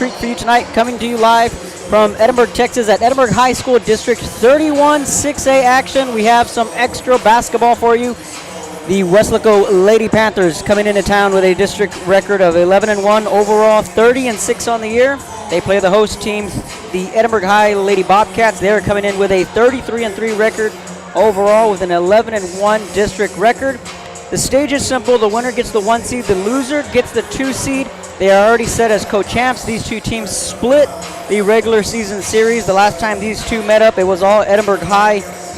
treat for you tonight. Coming to you live from Edinburg, Texas at Edinburg High School District 31 6A action. We have some extra basketball for you. The Weslaco Lady Panthers coming into town with a district record of 11-1 overall, 30-6 on the year. They play the host team, the Edinburg High Lady Bobcats. They're coming in with a 33-3 record overall with an 11-1 district record. The stage is simple. The winner gets the 1 seed. The loser gets the 2 seed. They are already set as co-champs. These two teams split the regular season series. The last time these two met up, it was all Edinburg High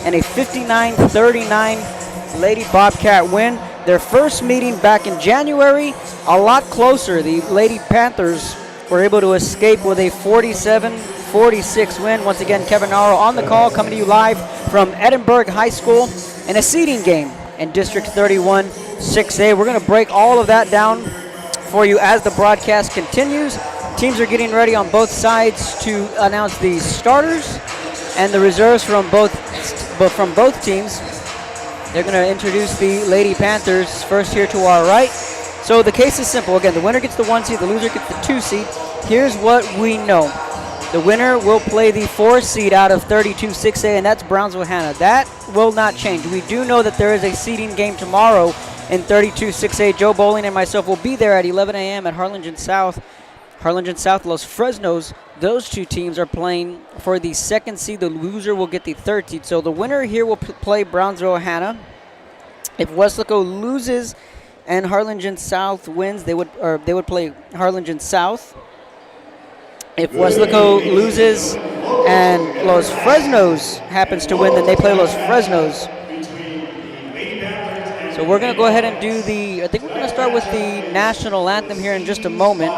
and a 59-39 Lady Bobcat win. Their first meeting back in January, a lot closer. The Lady Panthers were able to escape with a 47-46 win. Once again, Kevin Naro on the call, coming to you live from Edinburg High School in a seeding game in District 31 6A. We're going to break all of that down for you as the broadcast continues. Teams are getting ready on both sides to announce the starters and the reserves from both teams. They're going to introduce the Lady Panthers first here to our right. So the case is simple. Again, the winner gets the 1 seed, the loser gets the 2 seed. Here's what we know. The winner will play the 4 seed out of 32 6A, and that's Brownsville-Hanna. That will not change. We do know that there is a seeding game tomorrow in 32 6A. Joe Bowling and myself will be there at 11 a.m. at Harlingen South. Harlingen South, Los Fresnos. Those two teams are playing for the 2nd seed. The loser will get the 3rd seed. So the winner here will play Brownsville-Hanna. If Weslaco loses and Harlingen South wins, they would play Harlingen South. If Weslaco loses and Los Fresnos happens to win, then they play Los Fresnos. So we're going to go ahead and do I think we're going to start with the national anthem here in just a moment.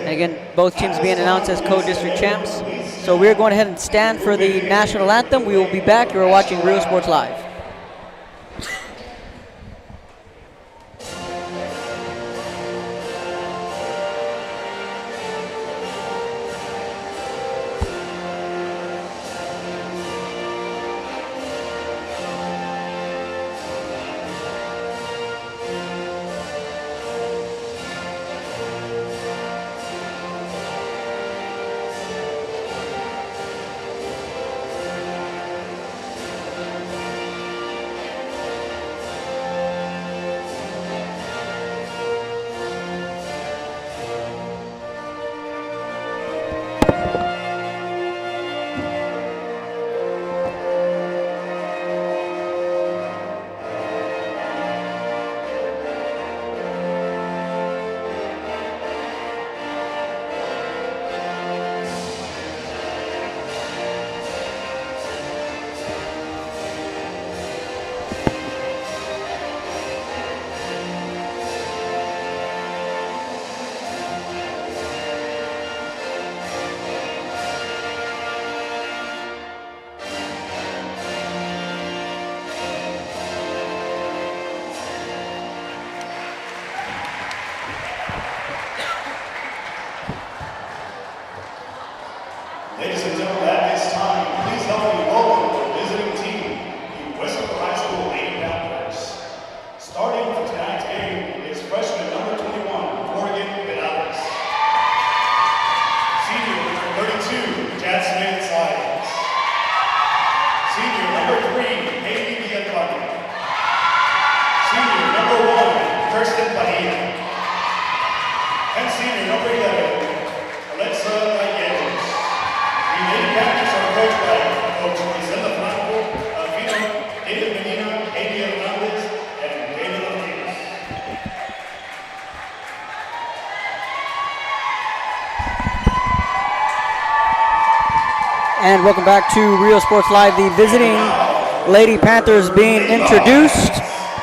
And again, both teams being announced as co-district champs. So we're going ahead and stand for the national anthem. We will be back. You're watching Real Sports Live. Ladies and gentlemen, at this time, please help me welcome the visiting team, the Weslaco High School Lady Panthers. Starting for tonight's game is freshman number 21, Morgan Benales. Senior number 32, Jasmine Science. Senior number 3, Haley Villatani. Senior number 1, Kirsten Padilla. And senior number 11, Alexa Gallegos. The Lady Panthers are coached by Coach Isela Franco, Vino, David Medina, Amy Hernandez, and David Ortiz. And welcome back to Real Sports Live. The visiting Lady Panthers being introduced.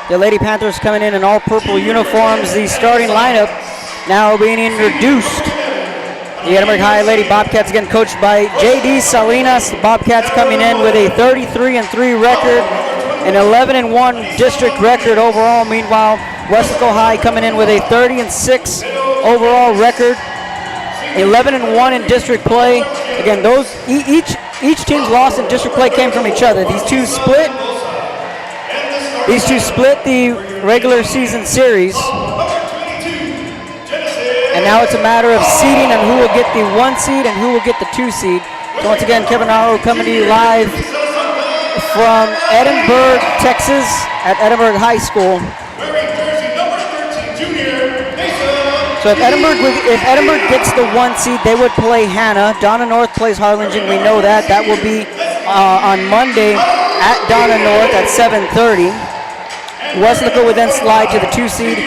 The Lady Panthers coming in all purple uniforms. The starting lineup now being introduced. The Edinburg High Lady Bobcats, again coached by J.D. Salinas. The Bobcats coming in with a 33-3 record, an 11-1 district record overall. Meanwhile, Weslaco High coming in with a 30-6 overall record, 11-1 in district play. Again, each team's loss in district play came from each other. These two split the regular season series. And now it's a matter of seeding and who will get the 1 seed and who will get the 2 seed. So once again, Kevin Arrow coming to you live from Edinburg, Texas at Edinburg High School. So if Edinburg gets the 1 seed, they would play Hannah. Donna North plays Harlingen. We know that. That will be on Monday at Donna North at 7:30. Weslaco would then slide to the 2 seed.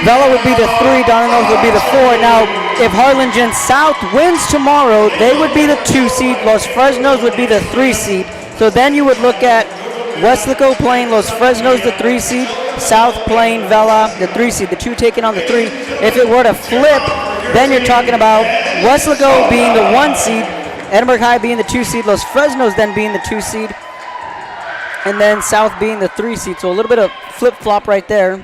Vela would be the 3. Donna North would be the 4. Now, if Harlingen South wins tomorrow, they would be the 2 seed. Los Fresnos would be the 3 seed. So then you would look at Weslaco playing Los Fresnos, the 3 seed. South playing Vela, the 3 seed. The 2 taking on the 3. If it were to flip, then you're talking about Weslaco being the 1 seed, Edinburg High being the 2 seed, Los Fresnos then being the 2 seed, and then South being the 3 seed. So a little bit of flip-flop right there.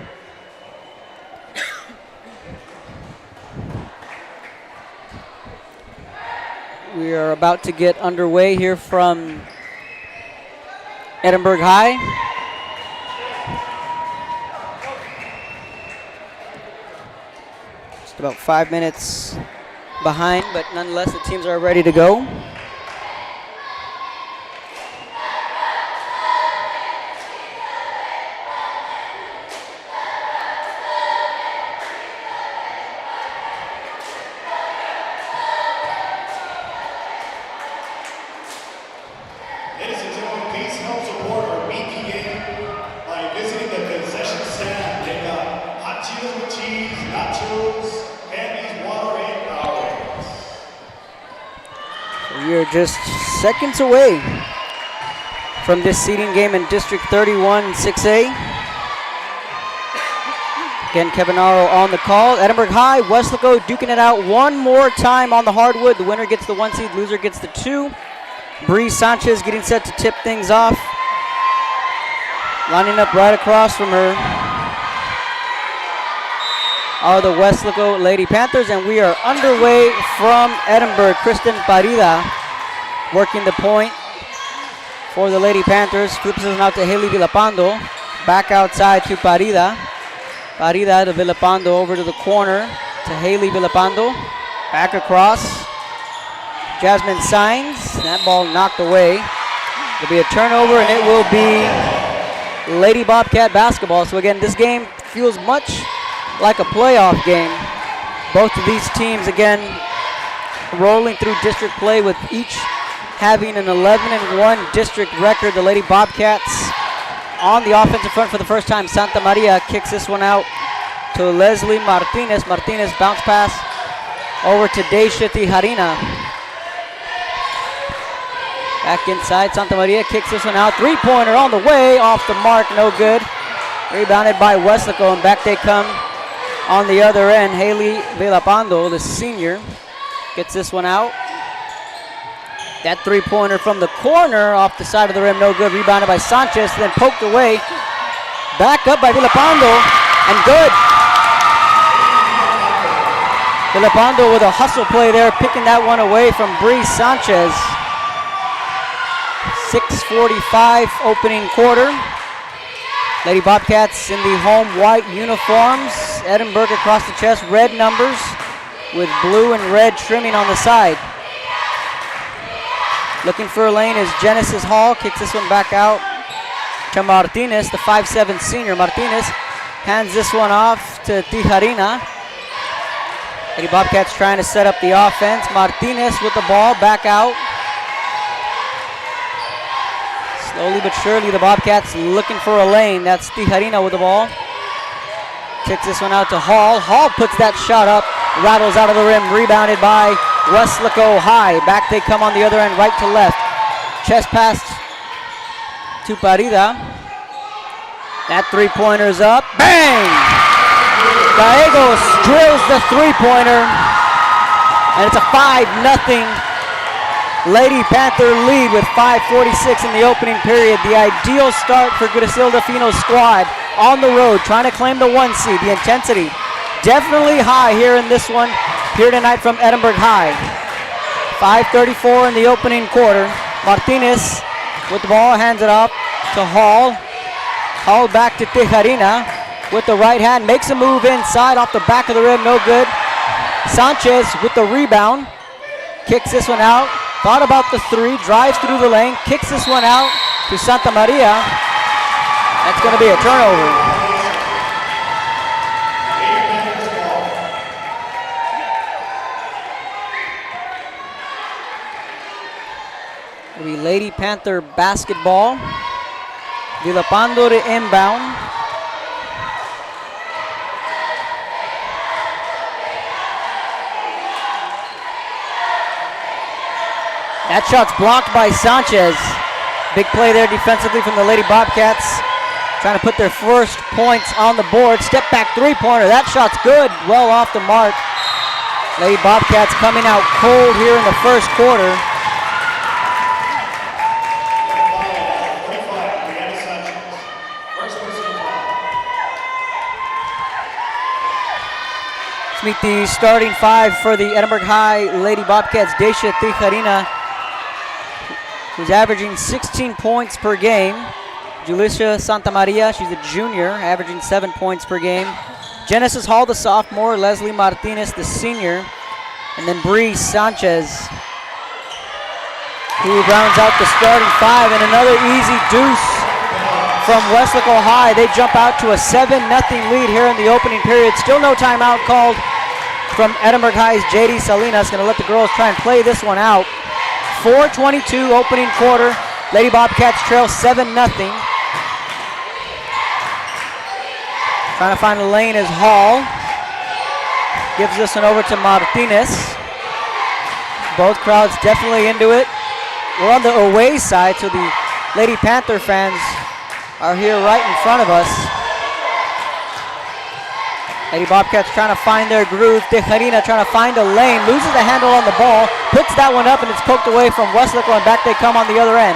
We are about to get underway here from Edinburg High. Just about 5 minutes behind, but nonetheless the teams are ready to go. We are just seconds away from this seeding game in District 31 6A. Again, Kevin Arrow on the call. Edinburg High, Weslaco duking it out one more time on the hardwood. The winner gets the 1 seed, loser gets the 2. Bree Sanchez getting set to tip things off. Lining up right across from her are the Weslaco Lady Panthers, and we are underway from Edinburg. Kristen Parida working the point for the Lady Panthers. Flips it out to Haley Villapando. Back outside to Parida. Parida to Villapando over to the corner to Haley Villapando. Back across. Jasmine Signs. That ball knocked away. It'll be a turnover, and it will be Lady Bobcat basketball. So again, this game feels much like a playoff game. Both of these teams, again, rolling through district play with each having an 11-1 district record. The Lady Bobcats on the offensive front for the first time. Santa Maria kicks this one out to Leslie Martinez. Martinez bounce pass over to Deisha Tijarina. Back inside, Santa Maria kicks this one out. 3-pointer on the way, off the mark, no good. Rebounded by Weslaco, and back they come on the other end. Haley Villapando, the senior, gets this one out. That 3-pointer from the corner off the side of the rim, no good. Rebounded by Sanchez, then poked away. Back up by Villapando, and good. Villapando with a hustle play there, picking that one away from Bree Sanchez. 6:45 opening quarter. Lady Bobcats in the home white uniforms. Edinburg across the chest, red numbers with blue and red trimming on the side. Looking for a lane is Genesis Hall. Kicks this one back out to Martinez, the 5'7" senior. Martinez hands this one off to Tijarina. Lady Bobcats trying to set up the offense. Martinez with the ball, back out. Slowly but surely, the Bobcats looking for a lane. That's Tijarina with the ball. Kicks this one out to Hall. Hall puts that shot up, rattles out of the rim, rebounded by Weslaco High. Back they come on the other end, right to left. Chest pass to Parida. That 3-pointer's up. Bang! Gallegos drills the 3-pointer. And it's a 5-0 Lady Panther lead with 5:46 in the opening period. The ideal start for Griselda Fino's squad on the road, trying to claim the 1 seed. The intensity definitely high here in this one, here tonight from Edinburg High. 5:34 in the opening quarter. Martinez with the ball, hands it off to Hall. Hall back to Tijarina. with the right hand, makes a move inside off the back of the rim, no good. Sanchez with the rebound, kicks this one out. Thought about the three, drives through the lane, kicks this one out to Santa Maria. That's going to be a turnover. It'll be Lady Panther basketball. Villalpando to inbound. That shot's blocked by Sanchez. Big play there defensively from the Lady Bobcats. Trying to put their first points on the board. Step back three-pointer. That shot's good. Well off the mark. Lady Bobcats coming out cold here in the first quarter. Let's meet the starting five for the Edinburg High Lady Bobcats. Dacia Tijarina, who's averaging 16 points per game. Julicia Santa Maria, she's a junior, averaging 7 points per game. Genesis Hall, the sophomore. Leslie Martinez, the senior. And then Bree Sanchez, who rounds out the starting five. And another easy deuce from Weslaco High. They jump out to a 7-0 lead here in the opening period. Still no timeout called from Edinburg High's JD Salinas. Going to let the girls try and play this one out. 4:22 opening quarter. Lady Bobcats trail 7-0. Trying to find a lane is Hall. Gives this one over to Martinez. Both crowds definitely into it. We're on the away side, so the Lady Panther fans are here right in front of us. Lady Bobcats trying to find their groove. Tijarina trying to find a lane. Loses the handle on the ball. Puts that one up, and it's poked away from Weslaco, and back they come on the other end.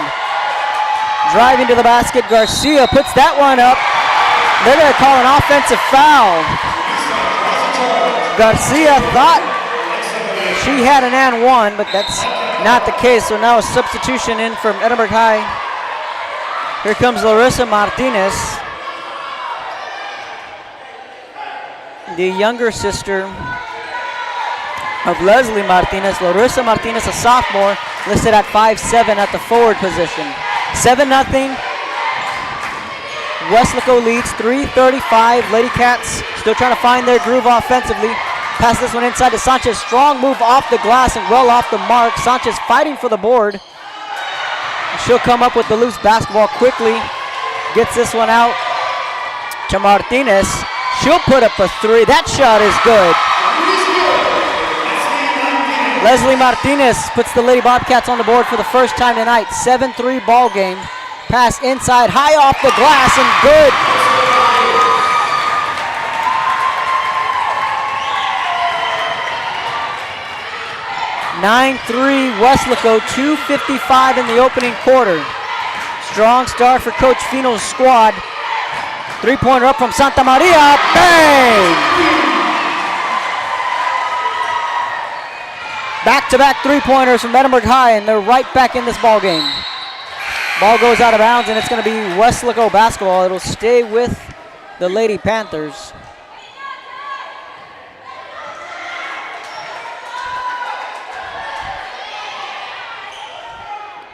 Driving to the basket, Garcia puts that one up. They're going to call an offensive foul. Garcia thought she had an and one, but that's not the case. So now a substitution in from Edinburg High. Here comes Larissa Martinez, the younger sister of Leslie Martinez. Larissa Martinez, a sophomore, listed at 5'7" at the forward position. 7-0. Weslaco leads 3:35. Lady Cats still trying to find their groove offensively. Pass this one inside to Sanchez. Strong move off the glass and well off the mark. Sanchez fighting for the board. She'll come up with the loose basketball quickly. Gets this one out to Martinez. She'll put up a three. That shot is good. Leslie Martinez puts the Lady Bobcats on the board for the first time tonight. 7-3 ball game. Pass inside, high off the glass, and good. (9-3) Weslaco, 2:55 in the opening quarter. Strong start for Coach Fino's squad. Three-pointer up from Santa Maria. Bang! Back-to-back three-pointers from Edinburg High, and they're right back in this ball game. Ball goes out of bounds, and it's going to be Weslaco basketball. It'll stay with the Lady Panthers.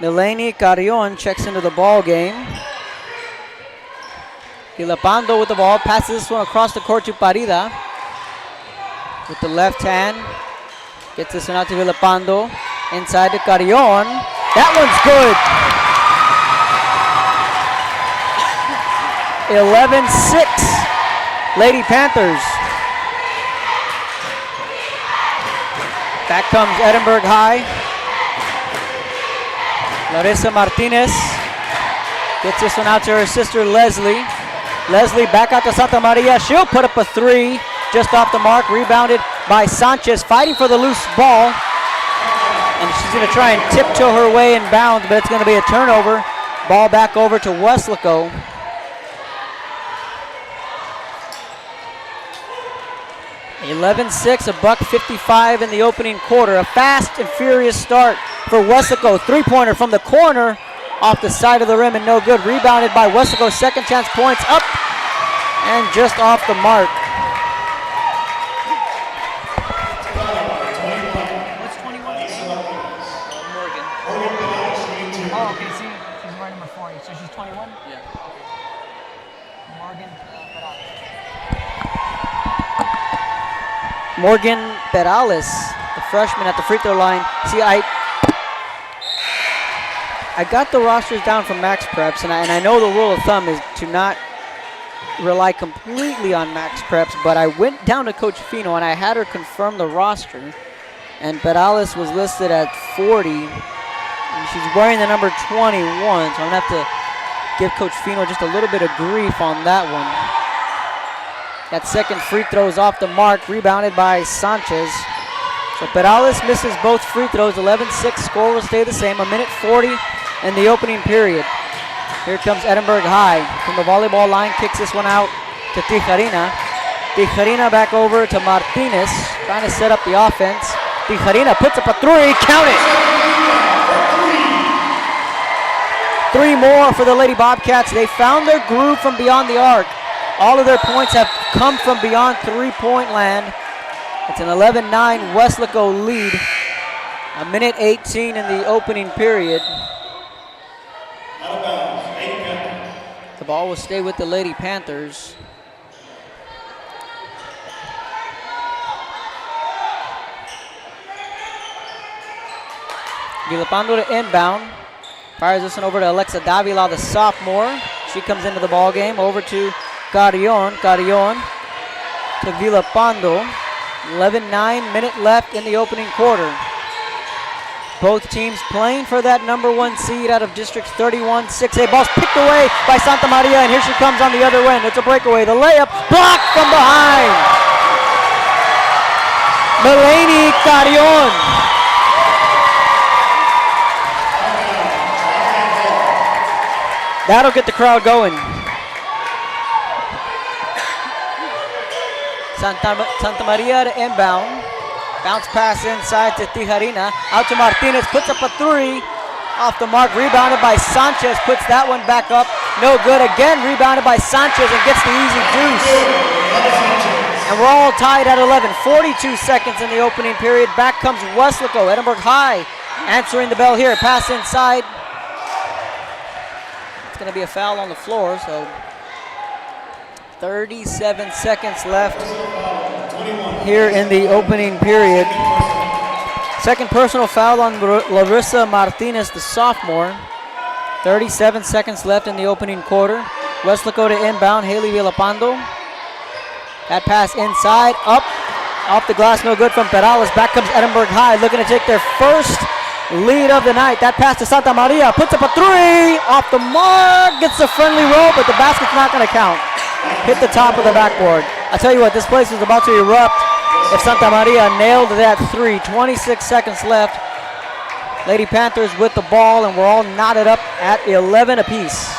Delaney Carrion checks into the ball game. Villalpando with the ball, passes this one across the court to Parida. With the left hand, gets this one out to Villalpando. Inside to Carrion. That one's good. 11-6, Lady Panthers. Back comes Edinburg High. Larissa Martinez gets this one out to her sister Leslie. Leslie back out to Santa Maria. She'll put up a three just off the mark. Rebounded by Sanchez, fighting for the loose ball. And she's going to try and tiptoe her way in bounds, but it's going to be a turnover. Ball back over to Weslaco. 11-6, $1:55 in the opening quarter. A fast and furious start for Weslaco. Three-pointer from the corner off the side of the rim and no good. Rebounded by Weslaco. Second chance points up And just off the mark. What's 21? Morgan. Oh, okay, see, she's wearing number 40, so she's 21? Yeah. Morgan Perales, the freshman at the free throw line. See, I got the rosters down from Max Preps, and I know the rule of thumb is to not rely completely on Max Preps, but I went down to Coach Fino and I had her confirm the roster, and Perales was listed at 40, and she's wearing the number 21, so I'm gonna have to give Coach Fino just a little bit of grief on that one. That second free throw is off the mark, rebounded by Sanchez. So Perales misses both free throws, 11-6, score will stay the same, 1:40 in the opening period. Here comes Edinburg High from the volleyball line, kicks this one out to Tijarina. Tijarina back over to Martinez, trying to set up the offense. Tijarina puts up a three, count it! 3 more for the Lady Bobcats. They found their groove from beyond the arc. All of their points have come from beyond three-point land. It's an 11-9 Weslaco lead. 1:18 in the opening period. The ball will stay with the Lady Panthers. Villalpando to inbound. Fires this one over to Alexa Davila, the sophomore. She comes into the ball game. Over to Carrion. Carrion to Villalpando. 11-9 minute left in the opening quarter. Both teams playing for that number 1 seed out of District 31 6A. Ball's picked away by Santa Maria, and here she comes on the other end. It's a breakaway. The layup blocked from behind. Melanie Carrion. That'll get the crowd going. Santa Maria to inbound. Bounce pass inside to Tijarina. Out to Martinez, puts up a three. Off the mark, rebounded by Sanchez. Puts that one back up. No good again, rebounded by Sanchez and gets the easy deuce. And we're all tied at 11. 42 seconds in the opening period. Back comes Weslaco. Edinburg High answering the bell here. Pass inside. It's going to be a foul on the floor, so 37 seconds left here in the opening period. Second personal foul on Larissa Martinez, the sophomore. 37 seconds left in the opening quarter. Weslaco to inbound, Haley Villalpando. That pass inside, up, off the glass, no good from Perales. Back comes Edinburg High, looking to take their first lead of the night. That pass to Santa Maria, puts up a three, off the mark, gets a friendly roll, but the basket's not going to count. Hit the top of the backboard. I tell you what, this place was about to erupt if Santa Maria nailed that three. 26 seconds left. Lady Panthers with the ball, and we're all knotted up at 11 apiece.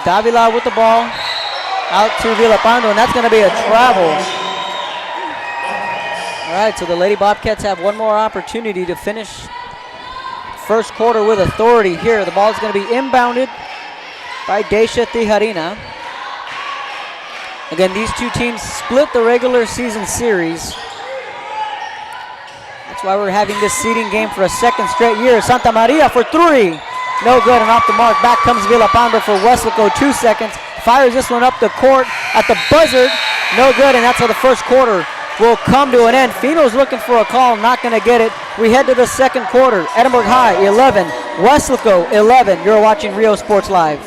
Davila with the ball, out to Villalpando, and that's going to be a travel. All right, so the Lady Bobcats have one more opportunity to finish first quarter with authority here. The ball is going to be inbounded by Daisha Tijarina. Again, these two teams split the regular season series. That's why we're having this seeding game for a second straight year. Santa Maria for three. No good, and off the mark. Back comes Villalpando for Weslaco. 2 seconds. Fires this one up the court at the buzzer. No good, and that's how the first quarter will come to an end. Fino's looking for a call, not going to get it. We head to the second quarter. Edinburg High 11, Weslaco 11. You're watching Rio Sports Live.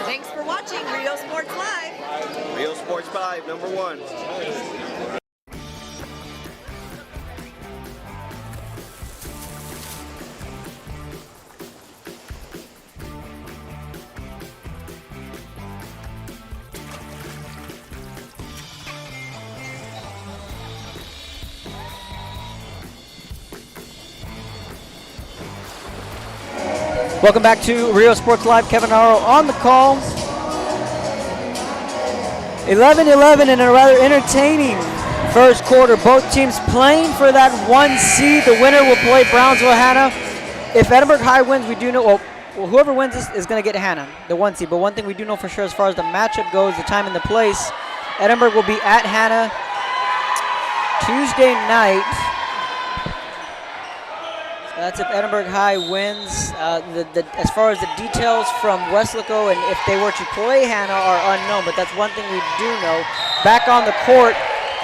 Thanks for watching Rio Sports Live. Rio Sports 5, number 1. Welcome back to Rio Sports Live. Kevin Arrow on the call. 11-11 in a rather entertaining first quarter. Both teams playing for that 1 seed. The winner will play Brownsville Hannah. If Edinburg High wins, we do know, well, whoever wins this is going to get Hannah, the 1 seed. But one thing we do know for sure as far as the matchup goes, the time and the place, Edinburg will be at Hannah Tuesday night. So that's if Edinburg High wins. As far as the details from Weslaco and if they were to play Hannah are unknown, but that's one thing we do know. Back on the court.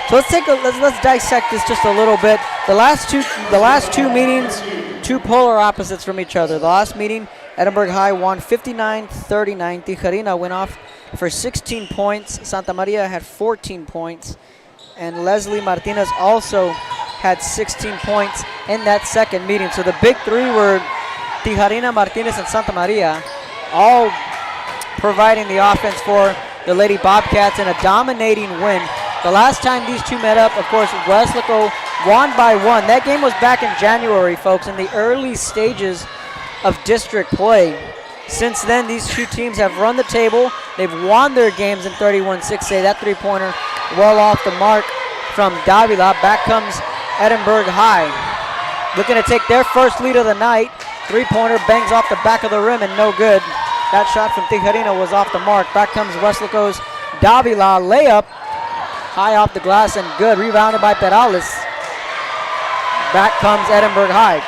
So let's dissect this just a little bit. The last two meetings, two polar opposites from each other. The last meeting, Edinburg High won 59-39. Tijarina went off for 16 points. Santa Maria had 14 points. And Leslie Martinez also had 16 points in that second meeting. So the big three were Tijarina, Martinez, and Santa Maria, all providing the offense for the Lady Bobcats in a dominating win. The last time these two met up, of course, Weslaco won by 1. That game was back in January, folks, in the early stages of district play. Since then, these two teams have run the table. They've won their games in 31-6A. That three-pointer well off the mark from Davila. Back comes Edinburg High. Looking to take their first lead of the night. Three-pointer bangs off the back of the rim and no good. That shot from Tijarina was off the mark. Back comes Weslaco's Davila. Layup high off the glass and good. Rebounded by Perales. Back comes Edinburg High.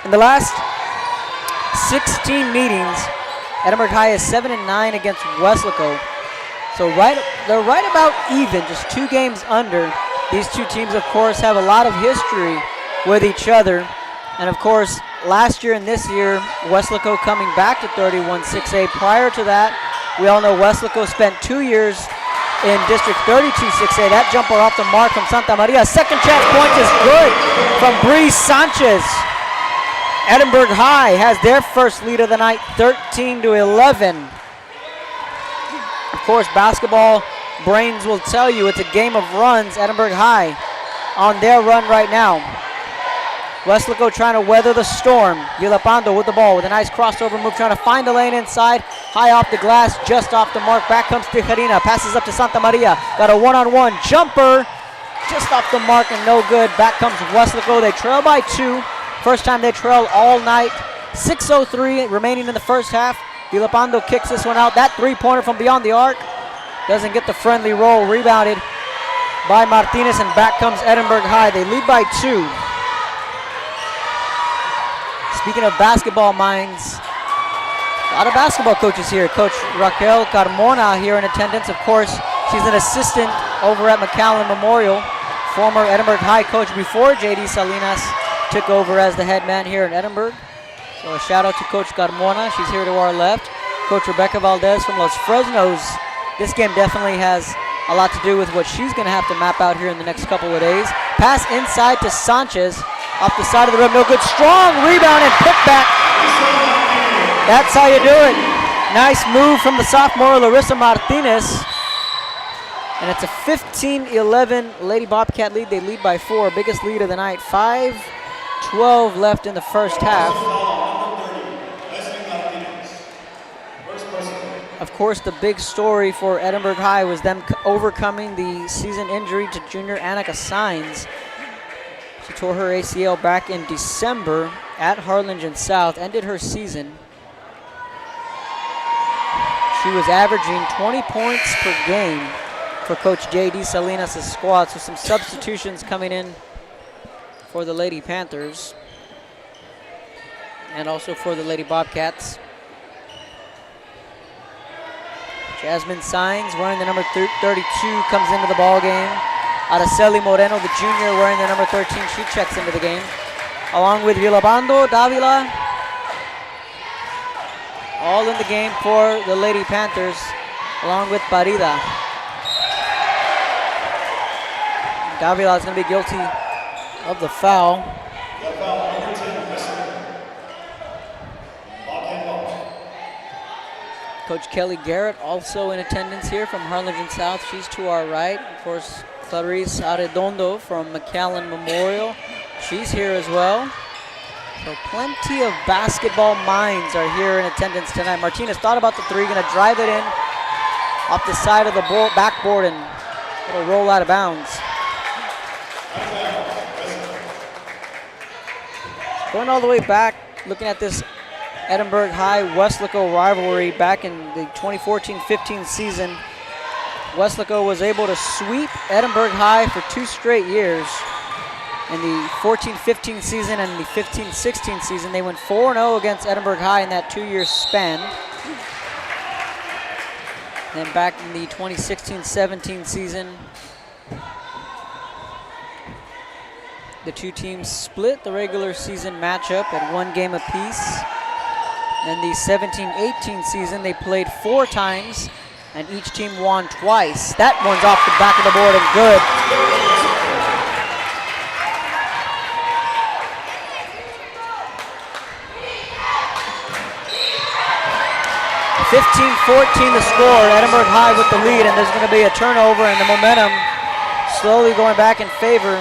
In the last 16 meetings, Edinburg High is 7-9 against Weslaco. So they're right about even, just 2 games under. These two teams, of course, have a lot of history with each other. And, of course, last year and this year, Weslaco coming back to 31-6A. Prior to that, we all know Weslaco spent 2 years in District 32-6A. That jumper off the mark from Santa Maria. Second chance point is good from Bree Sanchez. Edinburg High has their first lead of the night, 13-11. Of course, basketball brains will tell you it's a game of runs. Edinburg High on their run right now. Weslaco trying to weather the storm. Villalpando with the ball with a nice crossover move, trying to find the lane inside. High off the glass, just off the mark. Back comes Tijarina, passes up to Santa Maria. Got a one-on-one jumper, just off the mark and no good. Back comes Weslaco. They trail by 2. First time they trail all night. 6:03 remaining in the first half. Villalpando kicks this one out. That three-pointer from beyond the arc doesn't get the friendly roll. Rebounded by Martinez, and back comes Edinburg High. They lead by 2. Speaking of basketball minds, a lot of basketball coaches here. Coach Raquel Carmona here in attendance. Of course, she's an assistant over at McAllen Memorial. Former Edinburg High coach before J.D. Salinas took over as the head man here in Edinburg. So a shout out to Coach Carmona. She's here to our left. Coach Rebecca Valdez from Los Fresnos. This game definitely has a lot to do with what she's going to have to map out here in the next couple of days. Pass inside to Sanchez. Off the side of the rim, no good. Strong rebound and putback. That's how you do it. Nice move from the sophomore, Larissa Martinez. And it's a 15-11 Lady Bobcat lead. They lead by 4, biggest lead of the night. 5:12 left in the first half. Of course, the big story for Edinburg High was them overcoming the season injury to junior Annika Saenz. She tore her ACL back in December at Harlingen South, ended her season. She was averaging 20 points per game for Coach J.D. Salinas' squad, so some substitutions coming in for the Lady Panthers and also for the Lady Bobcats. Jasmine Saenz, wearing the number 32, comes into the ball game. Araceli Moreno, the junior, wearing the number 13, she checks into the game. Along with Villalpando, Davila, all in the game for the Lady Panthers, along with Parida. Davila is going to be guilty of the foul. Coach Kelly Garrett also in attendance here from Harlingen South. She's to our right. Of course, Clarice Arredondo from McAllen Memorial. She's here as well. So plenty of basketball minds are here in attendance tonight. Martinez thought about the three, going to drive it in off the side of the backboard, and it'll roll out of bounds. Going all the way back, looking at this Edinburg High Weslaco rivalry back in the 2014-15 season, Weslaco was able to sweep Edinburg High for 2 straight years. In the 14-15 season and the 15-16 season, they went 4-0 against Edinburg High in that 2-year span. Then back in the 2016-17 season, the two teams split the regular season matchup at 1 game apiece. In the 17-18 season, they played 4 times, and each team won twice. That one's off the back of the board and good. 15-14 the score. Edinburg High with the lead, and there's going to be a turnover, and the momentum slowly going back in favor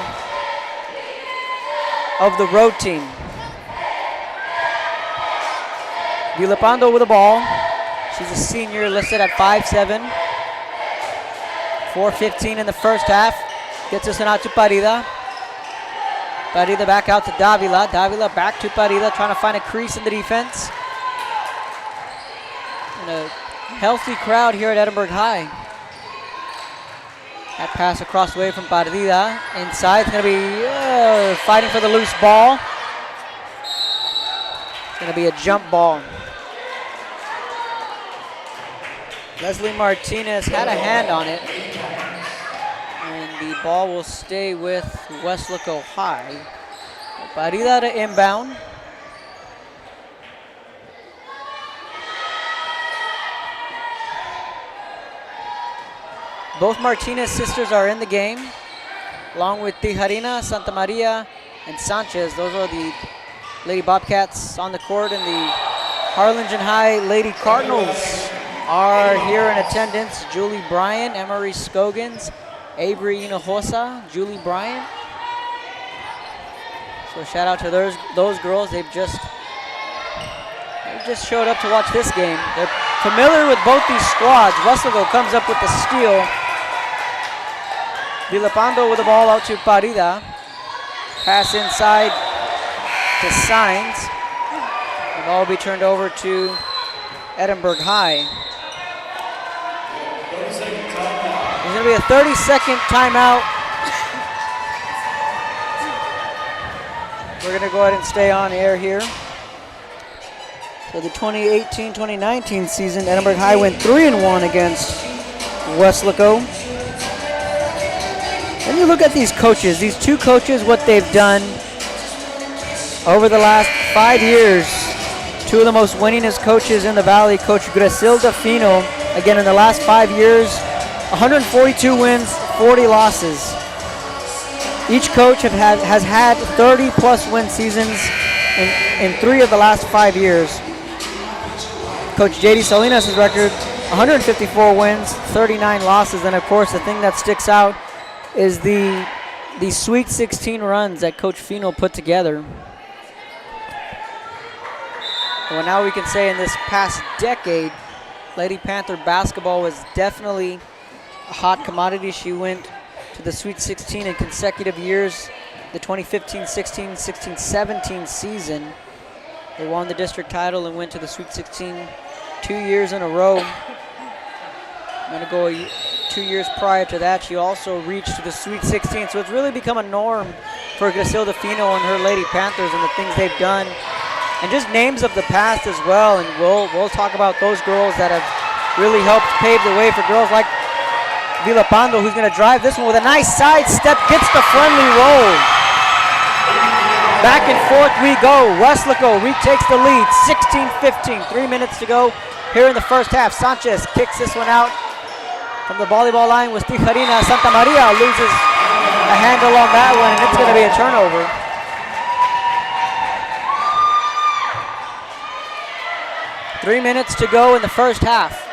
of the road team. Villalpando with the ball. She's a senior, listed at 5'7". 4:15 in the first half. Gets us out to Parida. Parida back out to Davila. Davila back to Parida, trying to find a crease in the defense. And a healthy crowd here at Edinburg High. That pass across the way from Parida. Inside, it's going to be fighting for the loose ball. It's going to be a jump ball. Leslie Martinez had a hand on it. And the ball will stay with Weslaco High. Parida to inbound. Both Martinez sisters are in the game, along with Tijarina, Santa Maria, and Sanchez. Those are the Lady Bobcats on the court, and the Harlingen High Lady Cardinals are here in attendance. Julie Bryan, Emery Scogans, Avery Hinojosa, Julie Bryan. So shout out to those girls. They just showed up to watch this game. They're familiar with both these squads. Weslaco comes up with the steal. Villalpando with the ball out to Parida. Pass inside to Sainz. The ball will be turned over to Edinburg High. There's going to be a 30-second timeout. We're going to go ahead and stay on air here. So the 2018-2019 season, Edinburg High went 3-1 against Weslaco. And you look at these coaches, these two coaches, what they've done over the last 5 years. Two of the most winningest coaches in the Valley, Coach Griselda Fino. Again, in the last 5 years, 142 wins, 40 losses. Each coach has had 30-plus win seasons in 3 of the last 5 years. Coach J.D. Salinas' record, 154 wins, 39 losses. And, of course, the thing that sticks out is the Sweet 16 runs that Coach Fino put together. Well, now we can say in this past decade, Lady Panther basketball was definitely a hot commodity. She went to the Sweet 16 in consecutive years. The 2015-16, 16-17 season, they won the district title and went to the Sweet 16 2 years in a row. I'm going to go 2 years prior to that, she also reached the Sweet 16. So it's really become a norm for Griselda Fino and her Lady Panthers and the things they've done. And just names of the past as well. And we'll talk about those girls that have really helped pave the way for girls like Villalpando, who's going to drive this one with a nice side step, gets the friendly roll. Back and forth we go. Weslaco retakes the lead, 16-15. 3 minutes to go here in the first half. Sanchez kicks this one out from the volleyball line with Tijarina. Santa Maria loses a handle on that one, and it's going to be a turnover. Three minutes to go in the first half.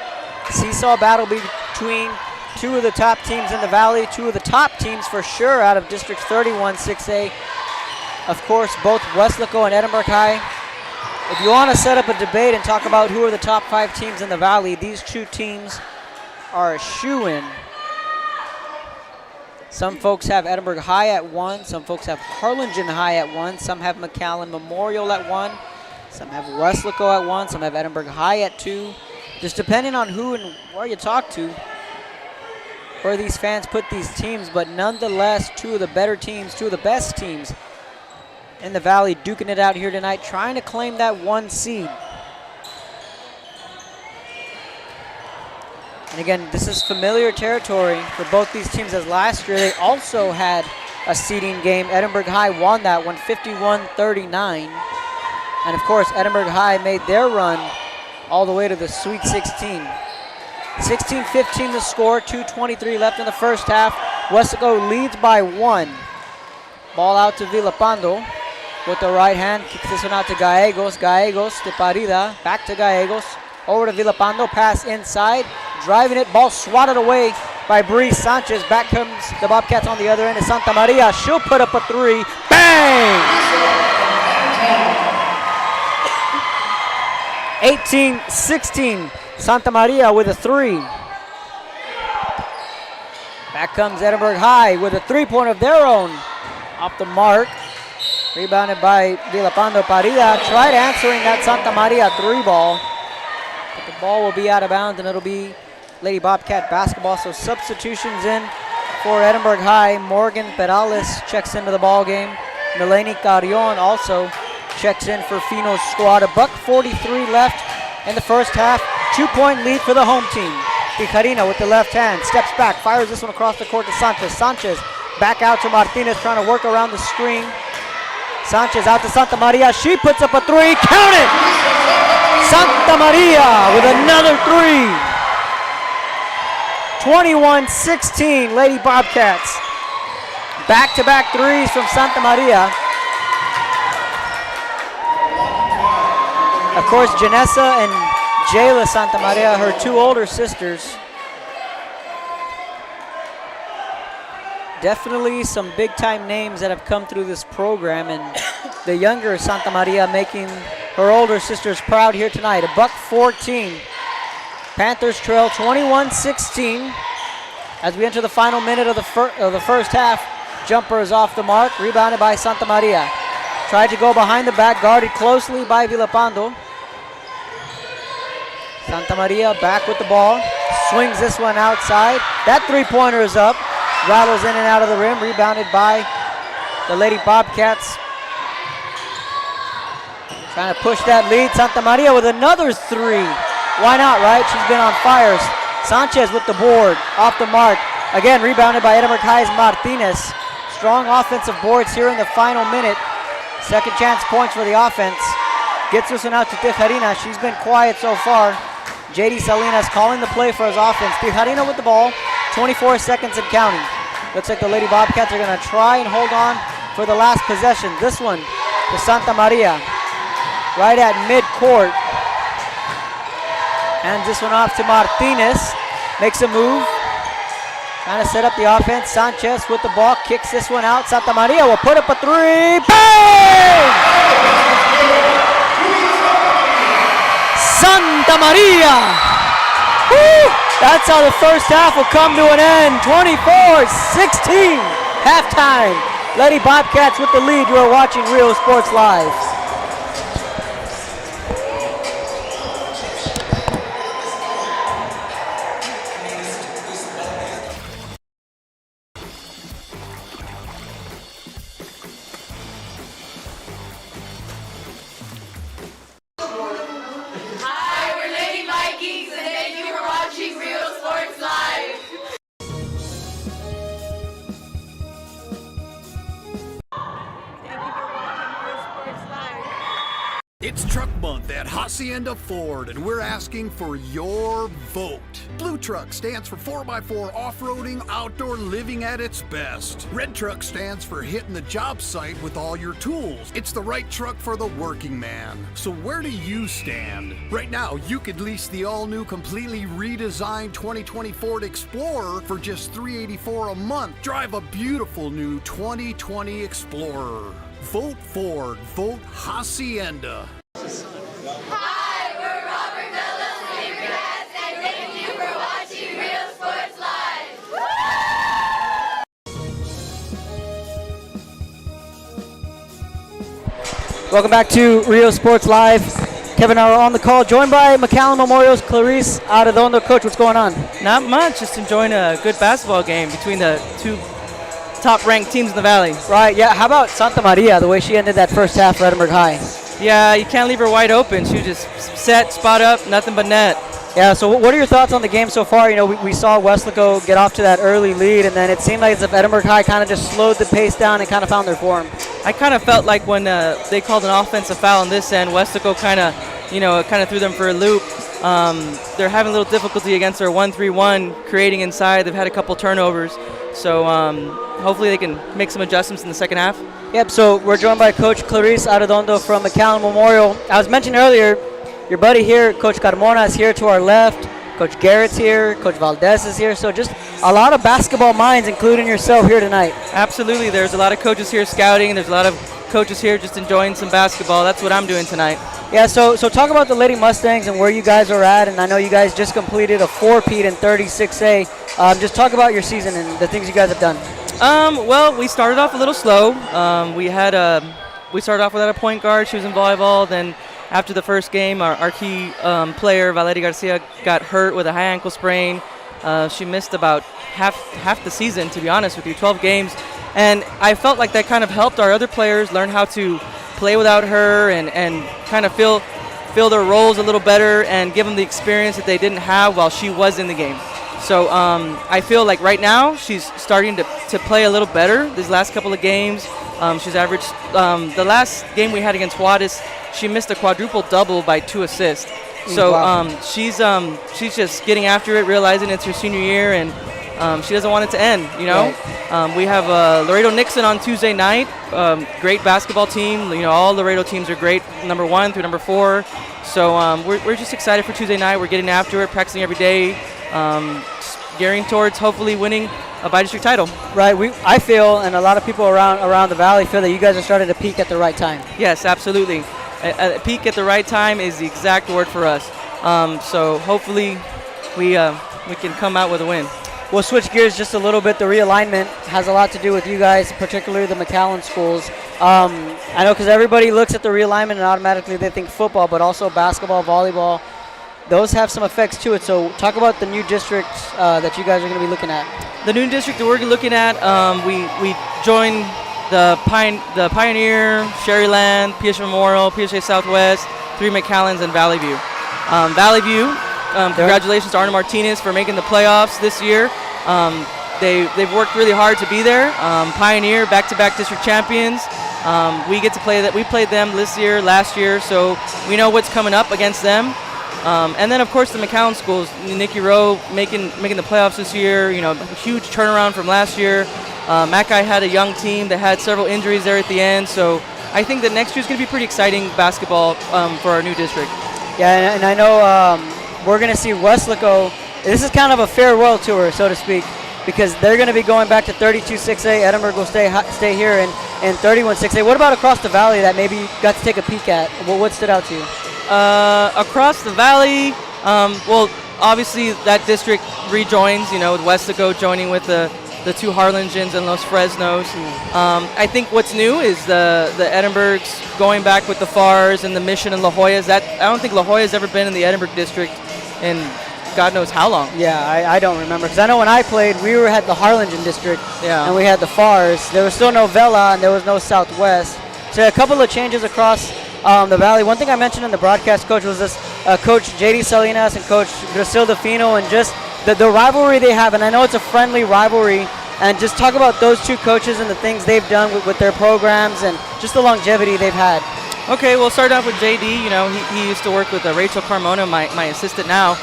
Seesaw battle between two of the top teams in the Valley, two of the top teams for sure out of District 31 6A. of course, both Weslaco and Edinburg High. If you want to set up a debate and talk about who are the top 5 teams in the Valley, these 2 teams are a shoo-in. Some folks have Edinburg High at 1. Some folks have Harlingen High at 1. Some have McAllen Memorial at 1. Some have Weslaco at 1. Some have Edinburg High at 2. Just depending on who and where you talk to, where these fans put these teams. But nonetheless, 2 of the better teams, 2 of the best teams in the Valley duking it out here tonight, trying to claim that 1 seed. And again, this is familiar territory for both these teams, as last year they also had a seeding game. Edinburg High won that one 51-39. And of course, Edinburg High made their run all the way to the Sweet 16. 16-15 the score, 2:23 left in the first half. Weslaco leads by 1. Ball out to Villapando with the right hand, kicks this one out to Gallegos. Gallegos to Parida, back to Gallegos. Over to Villapando, pass inside, driving it, ball swatted away by Breeze Sanchez. Back comes the Bobcats on the other end of Santa Maria. She'll put up a 3. Bang! 18-16, Santa Maria with a 3. Back comes Edinburg High with a 3-pointer of their own. Off the mark, rebounded by Villapando. Parida tried answering that Santa Maria 3 ball. But the ball will be out of bounds, and it'll be Lady Bobcat basketball. So substitutions in for Edinburg High. Morgan Perales checks into the ball game. Melanie Carrion also checks in for Fino's squad. $1:43 left in the first half. 2-point lead for the home team. Tijarina with the left hand, steps back, fires this one across the court to Sanchez. Sanchez back out to Martinez, trying to work around the screen. Sanchez out to Santa Maria. She puts up a 3. Count it! Santa Maria with another 3. 21-16, Lady Bobcats. Back-to-back 3s from Santa Maria. Of course, Janessa and Jayla Santa Maria, her 2 older sisters. Definitely some big-time names that have come through this program, and the younger Santa Maria making her older sisters proud here tonight. $1:14. Panthers trail 21-16 as we enter the final minute of the first half. Jumper is off the mark, rebounded by Santa Maria. Tried to go behind the back, guarded closely by Villapando. Santa Maria back with the ball, swings this one outside. That 3-pointer is up, rattles in and out of the rim, rebounded by the Lady Bobcats. Trying to push that lead. Santa Maria with another 3. Why not, right? She's been on fire. Sanchez with the board, off the mark. Again, rebounded by Edinburg High's Martinez. Strong offensive boards here in the final minute. Second chance points for the offense. Gets this one out to Tijarina. She's been quiet so far. JD Salinas calling the play for his offense. Tijarina with the ball. 24 seconds and counting. Looks like the Lady Bobcats are going to try and hold on for the last possession. This one to Santa Maria. Right at midcourt. Hands this one off to Martinez. Makes a move. Trying to set up the offense. Sanchez with the ball. Kicks this one out. Santa Maria will put up a 3. Bang! Santa Maria! Woo! That's how the first half will come to an end. 24-16. Halftime. Lady Bobcats with the lead. You are watching Rio Sports Live. Hi, we're Lady Vikings, and thank you for watching Rio Sports Live. Thank you for watching Rio Sports Live. It's Truck Month at Hacienda Ford, and we're asking for your vote. Blue Truck stands for 4x4 off-roading, outdoor living at its best. Red Truck stands for hitting the job site with all your tools. It's the right truck for the working man. So where do you stand? Right now, you could lease the all-new, completely redesigned 2020 Ford Explorer for just $384 a month. Drive a beautiful new 2020 Explorer. Vote Ford. Vote Hacienda. Hi, we're Robert Bella's favorite cats, and thank you for watching Real Sports Live. Welcome back to Rio Sports Live. Kevin and I are on the call, joined by McAllen Memorial's Clarice Arredondo. Coach, what's going on? Not much, just enjoying a good basketball game between the two top-ranked teams in the Valley. Right, yeah. How about Santa Maria, the way she ended that first half for Edinburg High? Yeah, you can't leave her wide open. She was just set, spot up, nothing but net. Yeah, so what are your thoughts on the game so far? You know, we saw Weslaco get off to that early lead, and then it seemed like as if Edinburg High kind of just slowed the pace down and kind of found their form. I kind of felt like when they called an offensive foul on this end, Weslaco kind of threw them for a loop. They're having a little difficulty against their 1-3-1, creating inside. They've had a couple turnovers. So hopefully they can make some adjustments in the second half. Yep, so we're joined by Coach Clarice Arredondo from McAllen Memorial. I was mentioning earlier, your buddy here, Coach Carmona, is here to our left. Coach Garrett's here. Coach Valdez is here. So just a lot of basketball minds, including yourself, here tonight. Absolutely. There's a lot of coaches here scouting. There's a lot of coaches here just enjoying some basketball. That's what I'm doing tonight. Yeah, so talk about the Lady Mustangs and where you guys are at. And I know you guys just completed a 4-peat in 36A. Just talk about your season and the things you guys have done. Well, we started off a little slow. We started off without a point guard. She was in volleyball. Then after the first game, our key player, Valeria Garcia, got hurt with a high ankle sprain. She missed about half the season, to be honest with you, 12 games. And I felt like that kind of helped our other players learn how to play without her and kind of feel their roles a little better and give them the experience that they didn't have while she was in the game. So I feel like right now she's starting to play a little better these last couple of games. She's averaged the last game we had against Juarez, she missed a quadruple double by 2 assists. So she's just getting after it, realizing it's her senior year, and she doesn't want it to end. You know, right. We have Laredo Nixon on Tuesday night. Great basketball team. You know, all Laredo teams are great, number 1 through number 4. So we're just excited for Tuesday night. We're getting after it, practicing every day, gearing towards hopefully winning a by-district title. Right. I feel, and a lot of people around the Valley feel that you guys are starting to peak at the right time. Yes, absolutely. A peak at the right time is the exact word for us. So hopefully we can come out with a win. We'll switch gears just a little bit. The realignment has a lot to do with you guys, particularly the McAllen schools. I know because everybody looks at the realignment and automatically they think football, but also basketball, volleyball. Those have some effects to it. So talk about the new districts that you guys are going to be looking at. The new district that we're looking at, we joined the Pioneer, Sherryland, PSA Memorial, PSA Southwest, 3 McAllens, and Valley View. Valley View, congratulations to Arna Martinez for making the playoffs this year. They've worked really hard to be there. Pioneer, back-to-back district champions. We get to play that. We played them this year, last year, so we know what's coming up against them. And then, of course, the McAllen schools. Nikki Rowe making the playoffs this year. You know, a huge turnaround from last year. Mackay had a young team that had several injuries there at the end. So I think that next year is going to be pretty exciting basketball for our new district. Yeah, and I know we're going to see Weslaco. This is kind of a farewell tour, so to speak, because they're going to be going back to 32-6A. Edinburg will stay here in 31-6A. What about across the valley that maybe you got to take a peek at? What stood out to you? Across the valley, well, obviously that district rejoins, you know, with Weslaco joining with the 2 Harlingen and Los Fresnos. I think what's new is the Edinburghs going back with the FARs and the Mission and La Jolla's. I don't think La Jolla's ever been in the Edinburg district in God knows how long. Yeah, I don't remember. Because I know when I played, we had the Harlingen district, and we had the FARs. There was still no Vela, and there was no Southwest. So a couple of changes across the Valley. One thing I mentioned in the broadcast, Coach, was this Coach J.D. Salinas and Coach Gracilda Fino, and just the rivalry they have. And I know it's a friendly rivalry. And just talk about those 2 coaches and the things they've done with their programs and just the longevity they've had. Okay, we'll start off with JD. You know, he used to work with Rachel Carmona, my assistant now.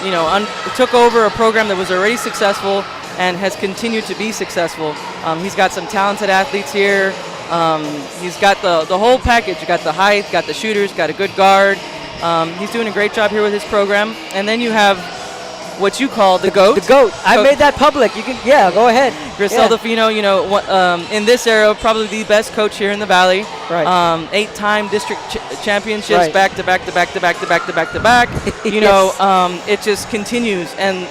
You know, took over a program that was already successful and has continued to be successful. He's got some talented athletes here. He's got the whole package. You got the height, got the shooters, got a good guard. He's doing a great job here with his program. And then you have what you call the GOAT. The GOAT. I made that public. You can, go ahead. Griselda Fino, in this era, probably the best coach here in the Valley. Right. 8-time district championships, Right. back to back to back to back to back to back to back. Yes. It just continues. And,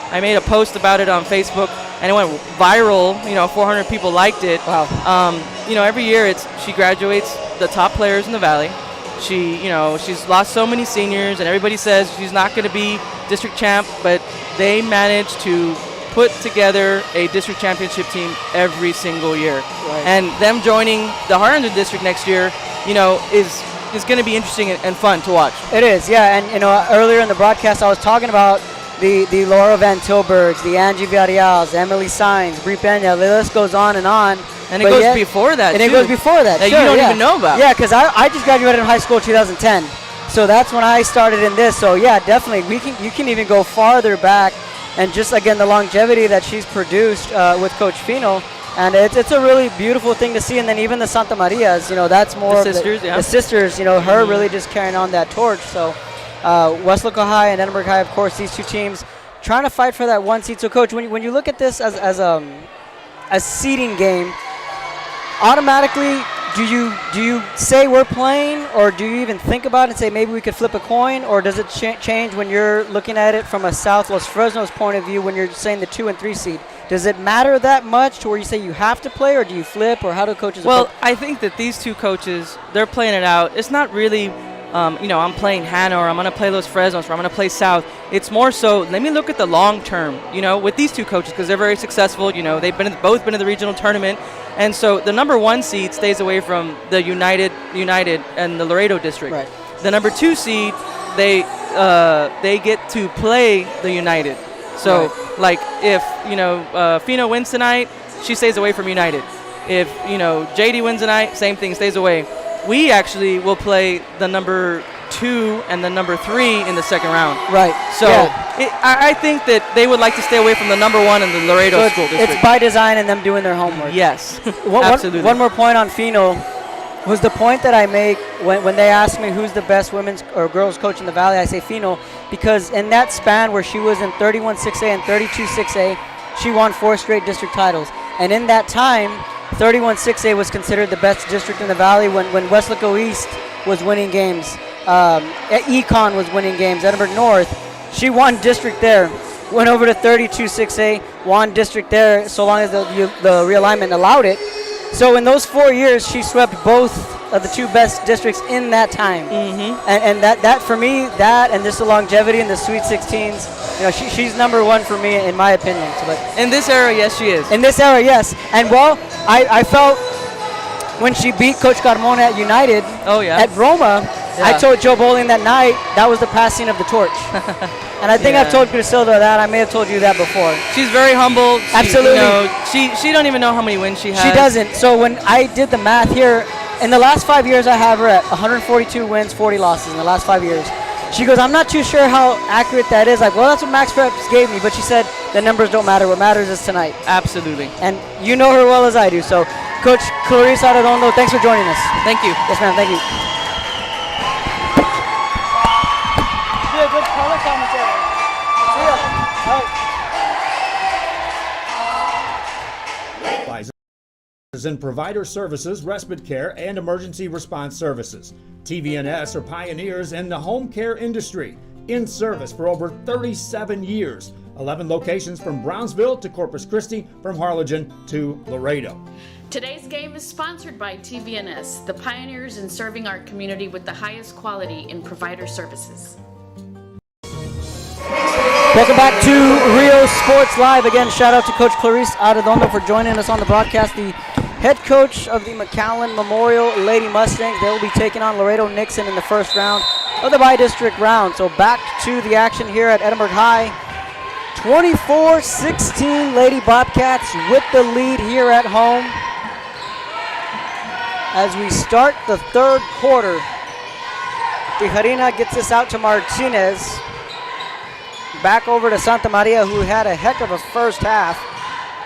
I made a post about it on Facebook, and it went viral. 400 people liked it. Wow. Every year she graduates the top players in the Valley. She's lost so many seniors, and everybody says she's not going to be district champ, but they managed to put together a district championship team every single year. Right. And them joining the Harlingen district next year, is going to be interesting and fun to watch. It is, yeah. And earlier in the broadcast, I was talking about the Laura Van Tilburgs, the Angie Villarreals, Emily Sainz, Brie Pena. The list goes on and on. And it goes before that, and too. it goes before that, That sure, you don't yeah. even know about. Yeah, because I just graduated in high school in 2010. So that's when I started in this. So, yeah, definitely. You can even go farther back. And just, again, the longevity that she's produced with Coach Fino. And it's a really beautiful thing to see. And then even the Santa Marias, that's more The of sisters, the sisters, her really just carrying on that torch. So Weslaco High and Edinburg High, of course, these two teams trying to fight for that one seed. So, Coach, when you look at this as a seeding game, automatically do you say we're playing, or do you even think about it and say maybe we could flip a coin, or does it change when you're looking at it from a Southwest Fresno's point of view when you're saying the 2 and 3 seed? Does it matter that much to where you say you have to play, or do you flip, or how do coaches Well, I think that these two coaches, they're playing it out. It's not really I'm playing Hannah, or I'm going to play Los Fresnos, or I'm going to play South. It's more so, let me look at the long term, with these two coaches, because they're very successful. They've both been in the regional tournament. And so the number 1 seed stays away from the United and the Laredo district. Right. The number 2 seed, they get to play the United. So, like, if, Fino wins tonight, she stays away from United. If, JD wins tonight, same thing, stays away. We actually will play the number 2 and the number 3 in the second round. Right. So I think that they would like to stay away from the number 1 in the Laredo school district. It's by design and them doing their homework. Yes, absolutely. One more point on Fino was the point that I make when they ask me who's the best women's or girls coach in the Valley. I say Fino, because in that span where she was in 31 6A and 32 6A, she won 4 straight district titles. And in that time, 31 6A was considered the best district in the Valley when Weslaco East was winning games. Econ was winning games. Edinburg North, she won district there. Went over to 32 6A, won district there so long as the realignment allowed it. So in those 4 years, she swept both of the 2 best districts in that time. Mm-hmm. And that for me, that and just the longevity in the Sweet 16s, she's number 1 for me in my opinion. So, but in this era, yes, she is. In this era, yes. And I felt when she beat Coach Carmona at United at Roma, I told Joe Bowling that night that was the passing of the torch. And I think I've told Griselda that. I may have told you that before. She's very humble. Absolutely. She don't even know how many wins she has. She doesn't. So when I did the math here, in the last 5 years, I have her at 142 wins, 40 losses in the last 5 years. She goes, I'm not too sure how accurate that is. Like, well, that's what Max Preps gave me. But she said the numbers don't matter. What matters is tonight. Absolutely. And you know her well as I do. So, Coach Clarice Arredondo, thanks for joining us. Thank you. Yes, ma'am. Thank you. Good color commentary. See ya. All right. In provider services, respite care, and emergency response services. TVNS are pioneers in the home care industry, in service for over 37 years. 11 locations from Brownsville to Corpus Christi, from Harlingen to Laredo. Today's game is sponsored by TVNS, the pioneers in serving our community with the highest quality in provider services. Welcome back to Rio Sports Live. Again, shout out to Coach Clarice Arredondo for joining us on the broadcast. The head coach of the McAllen Memorial Lady Mustangs. They will be taking on Laredo Nixon in the first round of the bi-district round. So back to the action here at Edinburg High. 24-16 Lady Bobcats with the lead here at home. As we start the third quarter, Tijarina gets this out to Martinez. Back over to Santa Maria, who had a heck of a first half.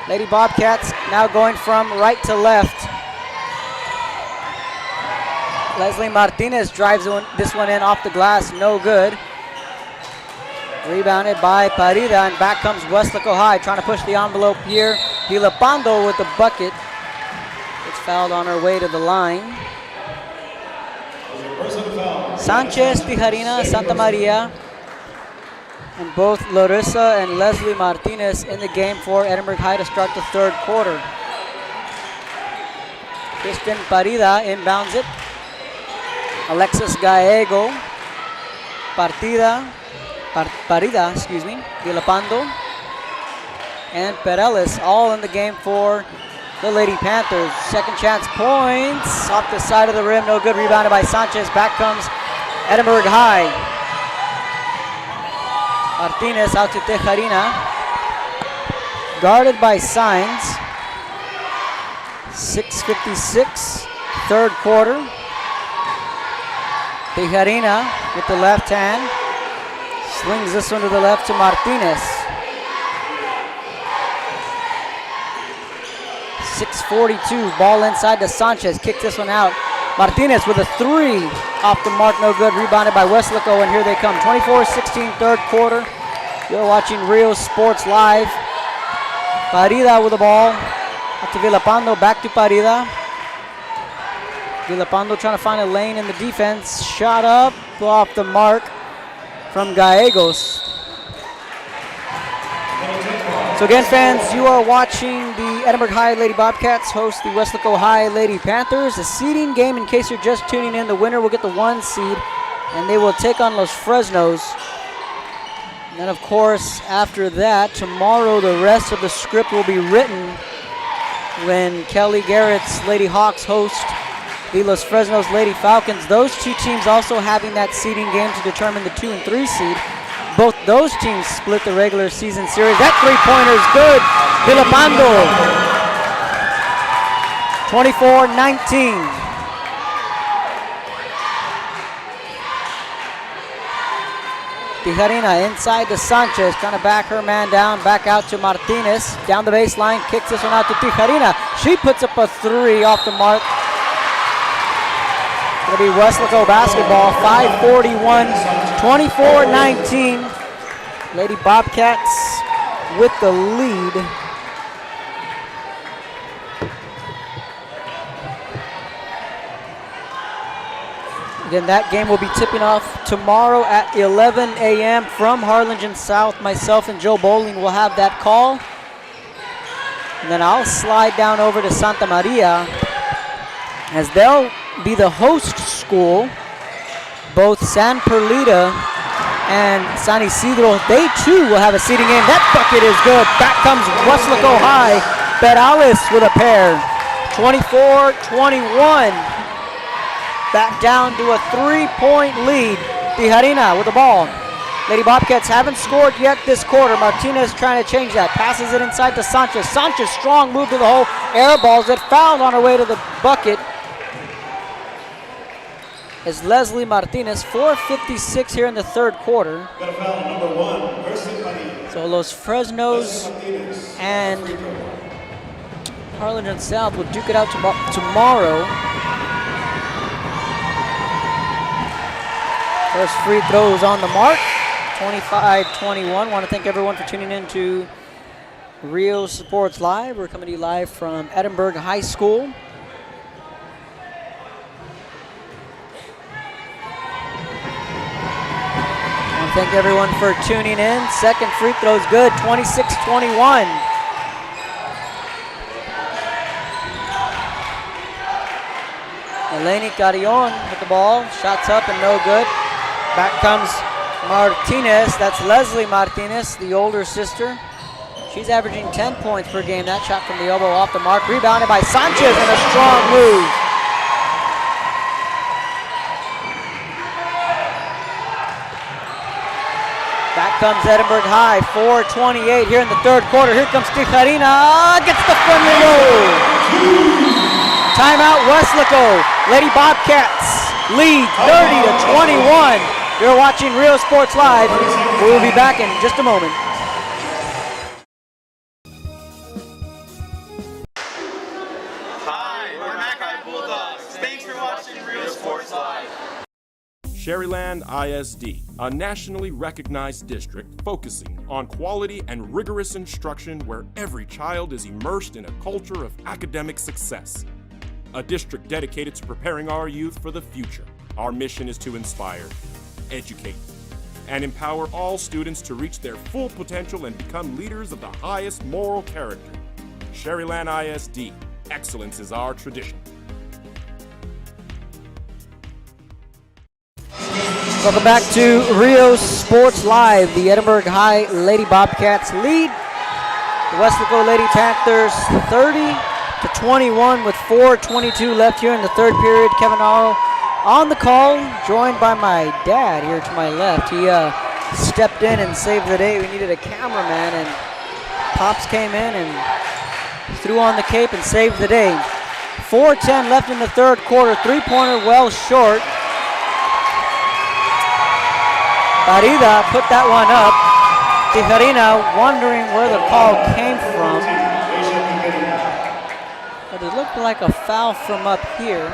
Lady Bobcats now going from right to left. Leslie Martinez drives this one in off the glass, no good. Rebounded by Parida, and back comes Weslaco High, trying to push the envelope here. Vilapando with the bucket. Gets fouled on her way to the line. Sanchez, Tijarina, Santa Maria, and both Larissa and Leslie Martinez in the game for Edinburg High to start the third quarter. Kristen Parida inbounds it. Alexis Gallego, Parida, Vilapando, and Pereles all in the game for the Lady Panthers. Second chance points off the side of the rim, no good. Rebounded by Sanchez. Back comes Edinburg High. Martinez out to Tejarina. Guarded by Signs. 6:56, third quarter. Tejarina with the left hand. Slings this one to the left to Martinez. 6:42, ball inside to Sanchez. Kick this one out. Martinez with a three off the mark, no good. Rebounded by Weslaco, and here they come. 24-16, third quarter. You're watching Rio Sports Live. Parida with the ball. Up to Vilapando, back to Parida. Vilapando trying to find a lane in the defense. Shot up off the mark from Gallegos. So again, fans, you are watching the Edinburg High Lady Bobcats host the Weslaco High Lady Panthers. A seeding game, in case you're just tuning in. The winner will get the 1 seed, and they will take on Los Fresnos. And then, of course, after that, tomorrow the rest of the script will be written when Kelly Garrett's Lady Hawks host the Los Fresnos Lady Falcons. Those two teams also having that seeding game to determine the 2 and 3 seed. Both those teams split the regular season series. That three-pointer is good. Vilapando. 24-19. Tijarina inside to Sanchez, trying to back her man down. Back out to Martinez. Down the baseline, kicks this one out to Tijarina. She puts up a three off the mark. It'll be Weslaco basketball. 5:41, 24-19. Lady Bobcats with the lead. Again, that game will be tipping off tomorrow at 11 a.m. from Harlingen South. Myself and Joe Bowling will have that call. And then I'll slide down over to Santa Maria as they'll be the host school. Both San Perlita and San Isidro, they too will have a seeding game. That bucket is good. Back comes Weslaco High. Perales with a pair. 24-21. Back down to a 3-point lead. Tijarina with the ball. Lady Bobcats haven't scored yet this quarter. Martinez trying to change that. Passes it inside to Sanchez. Sanchez, strong move to the hole. Air balls it. Fouled on her way to the bucket is Leslie Martinez. 4:56 here in the third quarter. So Los Fresnos and Harlingen South will duke it out tomorrow. First free throws on the mark. 25-21. Want to thank everyone for tuning in to Rio Sports Live. We're coming to you live from Edinburg High School. Thank everyone for tuning in. Second free throw is good, 26-21. Eleni Carrion with the ball. Shots up and no good. Back comes Martinez. That's Leslie Martinez, the older sister. She's averaging 10 points per game. That shot from the elbow off the mark. Rebounded by Sanchez and a strong move. Back comes Edinburg High, 4:28 here in the third quarter. Here comes Tijarina, gets the friendly roll. Timeout Weslaco. Lady Bobcats lead 30-21. You're watching Rio Sports Live. We will be back in just a moment. Hi, we're Mackay Bulldogs. Thanks for watching Rio Sports Live. Sherryland ISD, a nationally recognized district focusing on quality and rigorous instruction where every child is immersed in a culture of academic success. A district dedicated to preparing our youth for the future. Our mission is to inspire, educate, and empower all students to reach their full potential and become leaders of the highest moral character. Sherryland ISD, excellence is our tradition. Welcome back to Rio Sports Live. The Edinburg High Lady Bobcats lead the Weslaco Lady Panthers 30-21 with 4:22 left here in the third period. Kevin Arrow on the call, joined by my dad here to my left. He stepped in and saved the day. We needed a cameraman, and Pops came in and threw on the cape and saved the day. 4:10 left in the third quarter. Three-pointer well short. Barida put that one up. Tijarina wondering where the call came from. But it looked like a foul from up here.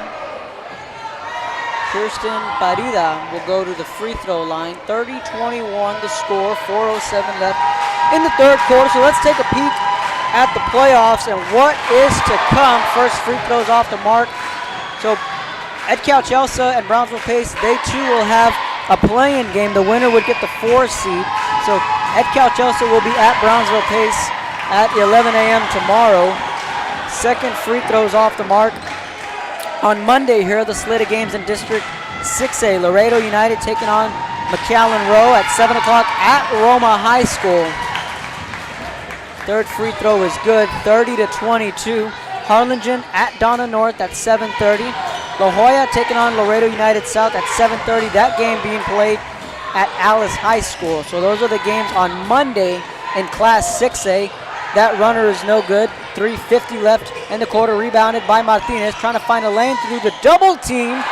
Kirsten Barida will go to the free throw line. 30-21 the score, 4:07 left in the third quarter. So let's take a peek at the playoffs and what is to come. First free throws off the mark. So Edcal Chelsea and Brownsville Pace, they too will have a play-in game. The winner would get the 4 seed. So Edcal Chelsea will be at Brownsville Pace at 11 a.m. tomorrow. Second free throws off the mark. On Monday, here are the slate of games in District 6A. Laredo United taking on McAllen Rowe at 7 o'clock at Roma High School. Third free throw is good, 30-22. Harlingen at Donna North at 7:30. La Jolla taking on Laredo United South at 7:30. That game being played at Alice High School. So those are the games on Monday in Class 6A. That runner is no good. 3:50 left in the quarter. Rebounded by Martinez, trying to find a lane through the double team.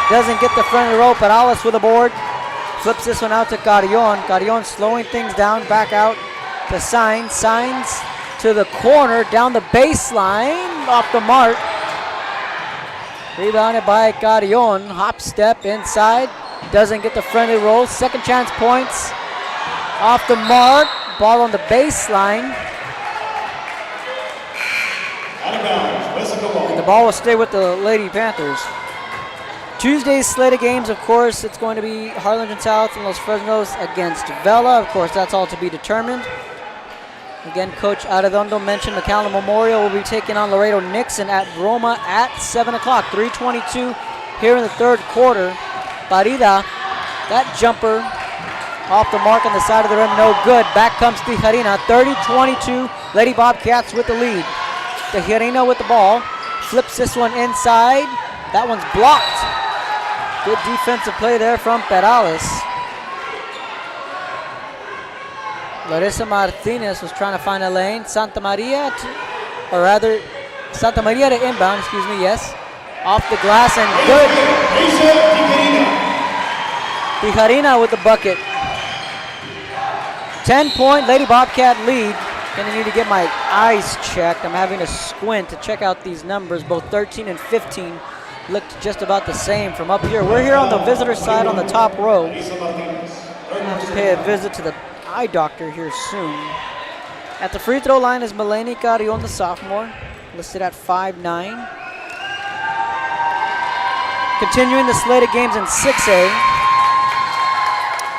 Doesn't get the front of the row, but Alice with a board. Flips this one out to Carrion. Carrion slowing things down, back out to Signs. Signs to the corner, down the baseline, off the mark. Rebounded by Carrion. Hop step inside. Doesn't get the friendly roll. Second chance points off the mark. Ball on the baseline. And the ball will stay with the Lady Panthers. Tuesday's slate of games, of course, it's going to be Harlingen South and Los Fresnos against Vela. Of course, that's all to be determined. Again, Coach Arredondo mentioned McAllen Memorial will be taking on Laredo Nixon at Roma at 7 o'clock. 3:22 here in the third quarter. Barida, that jumper off the mark on the side of the rim, no good. Back comes Tijarina, 30-22. Lady Bobcats with the lead. Tijarina with the ball, flips this one inside. That one's blocked. Good defensive play there from Perales. Larissa Martinez was trying to find a lane. Santa Maria to inbound, yes. Off the glass and good. Tijarina with the bucket. 10-point Lady Bobcat lead. Gonna need to get my eyes checked. I'm having to squint to check out these numbers. Both 13 and 15 looked just about the same from up here. We're here on the visitor side on the top row. I'm gonna have to pay a visit to the eye doctor here soon. At the free throw line is Melanie Carrion, the sophomore, listed at 5'9". Continuing the slate of games in 6A.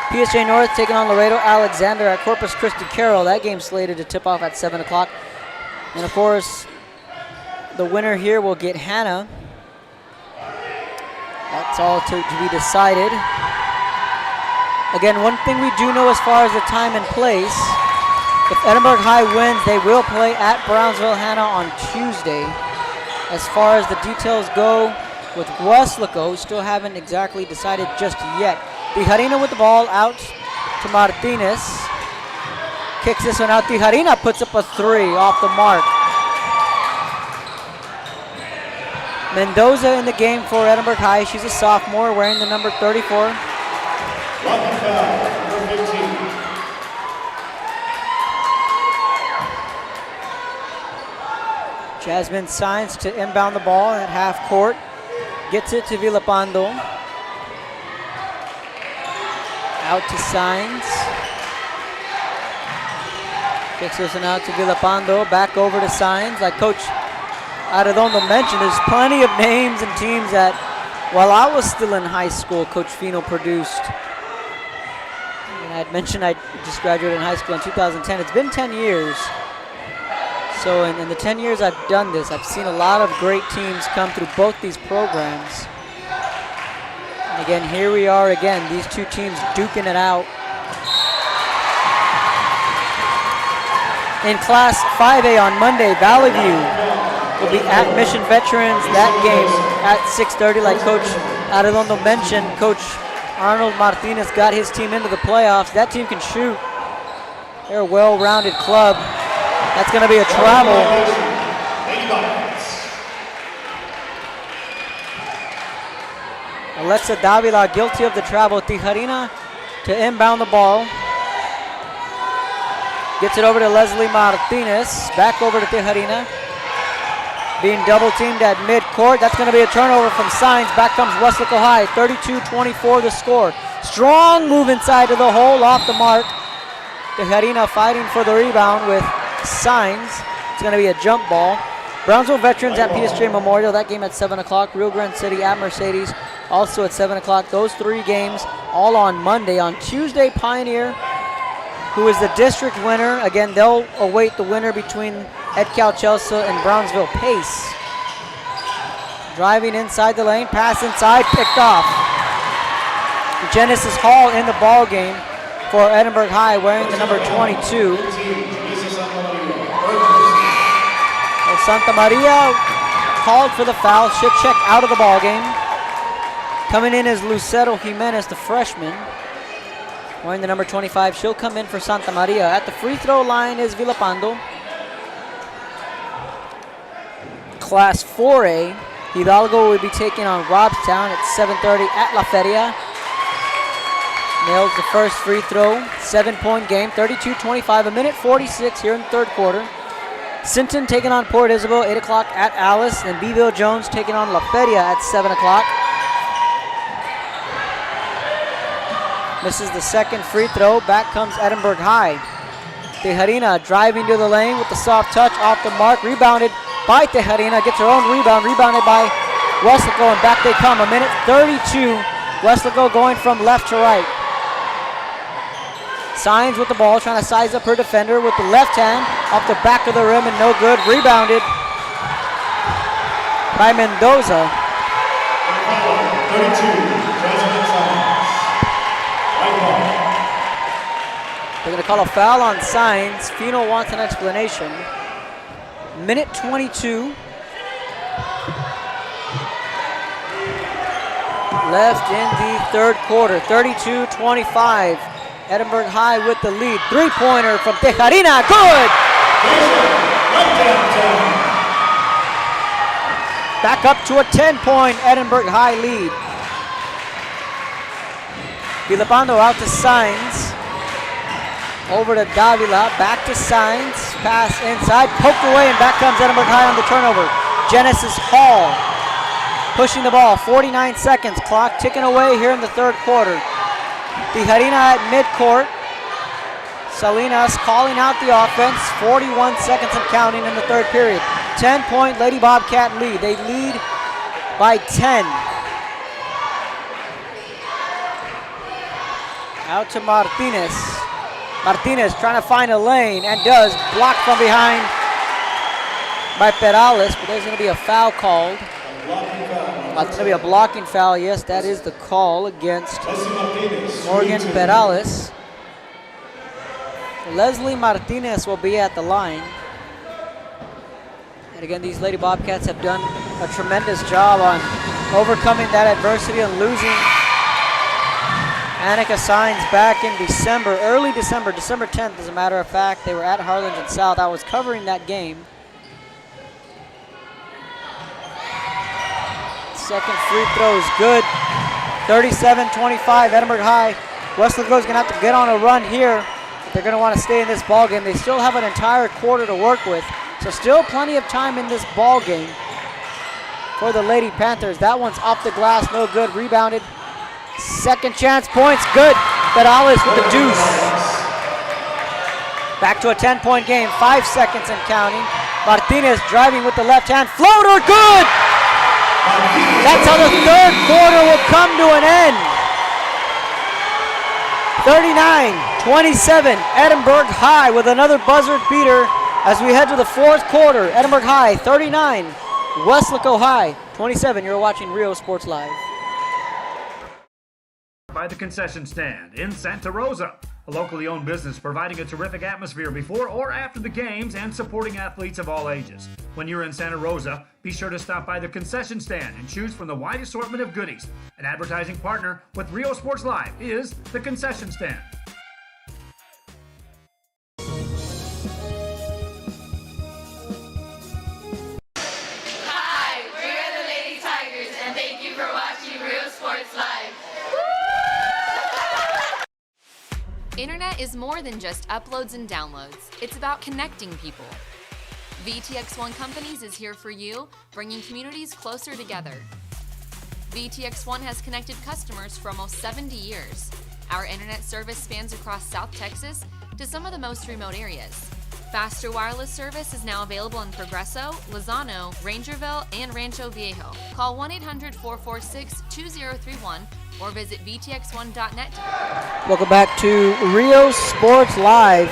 PSJ North taking on Laredo Alexander at Corpus Christi Carroll. That game slated to tip off at 7 o'clock. And of course, the winner here will get Hannah. That's all to be decided. Again, one thing we do know as far as the time and place, if Edinburg High wins, they will play at Brownsville Hannah on Tuesday. As far as the details go with Weslaco, still haven't exactly decided just yet. Tijarina with the ball out to Martinez. Kicks this one out. Tijarina puts up a 3 off the mark. Mendoza in the game for Edinburg High. She's a sophomore wearing the number 34. Jasmine Signs to inbound the ball at half court. Gets it to Villapando. Out to Signs. Kicks this one out to Villapando. Back over to Signs. Like Coach Arredondo mentioned, there's plenty of names and teams that, while I was still in high school, Coach Fino produced. And I had mentioned I just graduated in high school in 2010. It's been 10 years. So in the 10 years I've done this, I've seen a lot of great teams come through both these programs. And again, here we are again, these two teams duking it out. In Class 5A on Monday, Valley View will be at Mission Veterans. That game at 6:30, like Coach Arredondo mentioned. Coach Arnold Martinez got his team into the playoffs. That team can shoot. They're a well-rounded club. That's going to be a travel. Alexa Davila guilty of the travel. Tijarina to inbound the ball. Gets it over to Leslie Martinez. Back over to Tijarina. Being double teamed at midcourt. That's going to be a turnover from Signs. Back comes Weslaco High. 32-24 the score. Strong move inside to the hole. Off the mark. Tijarina fighting for the rebound with Signs. It's going to be a jump ball. Brownsville Veterans at PSJ Memorial. That game at 7 o'clock. Rio Grande City at Mercedes. Also at 7 o'clock. Those three games all on Monday. On Tuesday, Pioneer, who is the district winner. Again, they'll await the winner between Edcal Chelsea and Brownsville Pace. Driving inside the lane, pass inside, picked off. Genesis Hall in the ball game for Edinburg High, wearing the number 22. Well, Santa Maria called for the foul. Should check out of the ball game. Coming in is Lucero Jimenez, the freshman, wearing the number 25. She'll come in for Santa Maria. At the free throw line is Villapando. Class 4A, Hidalgo will be taking on Robstown at 7:30 at La Feria. Nails the first free throw. 7-point game, 32-25, a minute 46 here in the third quarter. Sinton taking on Port Isabel, 8 o'clock at Alice. Then Beeville Jones taking on La Feria at 7 o'clock. Misses the second free throw. Back comes Edinburg High. Tijarina driving to the lane with the soft touch off the mark. Rebounded by Tijarina. Gets her own rebound. Rebounded by Weslaco, and back they come. A minute 32. Weslaco going from left to right. Signs with the ball, trying to size up her defender with the left hand off the back of the rim, and no good. Rebounded by Mendoza. 32. They're going to call a foul on Signs. Fino wants an explanation. Minute 22. Left in the third quarter. 32-25. Edinburg High with the lead. Three-pointer from Tijarina. Good! Back up to a 10-point Edinburg High lead. Villapando out to Signs. Over to Davila, back to Signs, pass inside, poked away, and back comes Edinburg High on the turnover. Genesis Hall pushing the ball, 49 seconds, clock ticking away here in the third quarter. Tijarina at midcourt. Salinas calling out the offense, 41 seconds and counting in the third period. 10-point Lady Bobcat lead. They lead by 10. Out to Martinez. Martinez trying to find a lane, and does. Blocked from behind by Perales, but there's going to be a foul called. It's going to be a blocking foul. Yes, that is the call against Morgan Perales. Leslie Martinez will be at the line. And again, these Lady Bobcats have done a tremendous job on overcoming that adversity and losing Annika Signs back in December, early December 10th, as a matter of fact. They were at Harlingen South. I was covering that game. Second free throw is good. 37-25, Edinburg High. Weslaco is going to have to get on a run here. They're going to want to stay in this ball game. They still have an entire quarter to work with, so still plenty of time in this ball game for the Lady Panthers. That one's off the glass, no good. Rebounded. Second chance points, good. Perales with the deuce. Back to a 10-point game, 5 seconds and counting. Martinez driving with the left hand, floater, good! That's how the third quarter will come to an end. 39-27, Edinburg High with another buzzer beater as we head to the fourth quarter. Edinburg High 39, Weslaco High 27. You're watching Rio Sports Live. By the concession stand in Santa Rosa, a locally owned business providing a terrific atmosphere before or after the games and supporting athletes of all ages. When you're in Santa Rosa, be sure to stop by the concession stand and choose from the wide assortment of goodies. An advertising partner with Rio Sports Live is the concession stand. Hi, we're the Lady Tigers, and thank you for watching Real Sports Live. Internet is more than just uploads and downloads. It's about connecting people. VTX1 Companies is here for you, bringing communities closer together. VTX1 has connected customers for almost 70 years. Our internet service spans across South Texas to some of the most remote areas. Faster wireless service is now available in Progreso, Lozano, Rangerville, and Rancho Viejo. Call 1-800-446-2031 or visit vtx1.net. Welcome back to Rio Sports Live.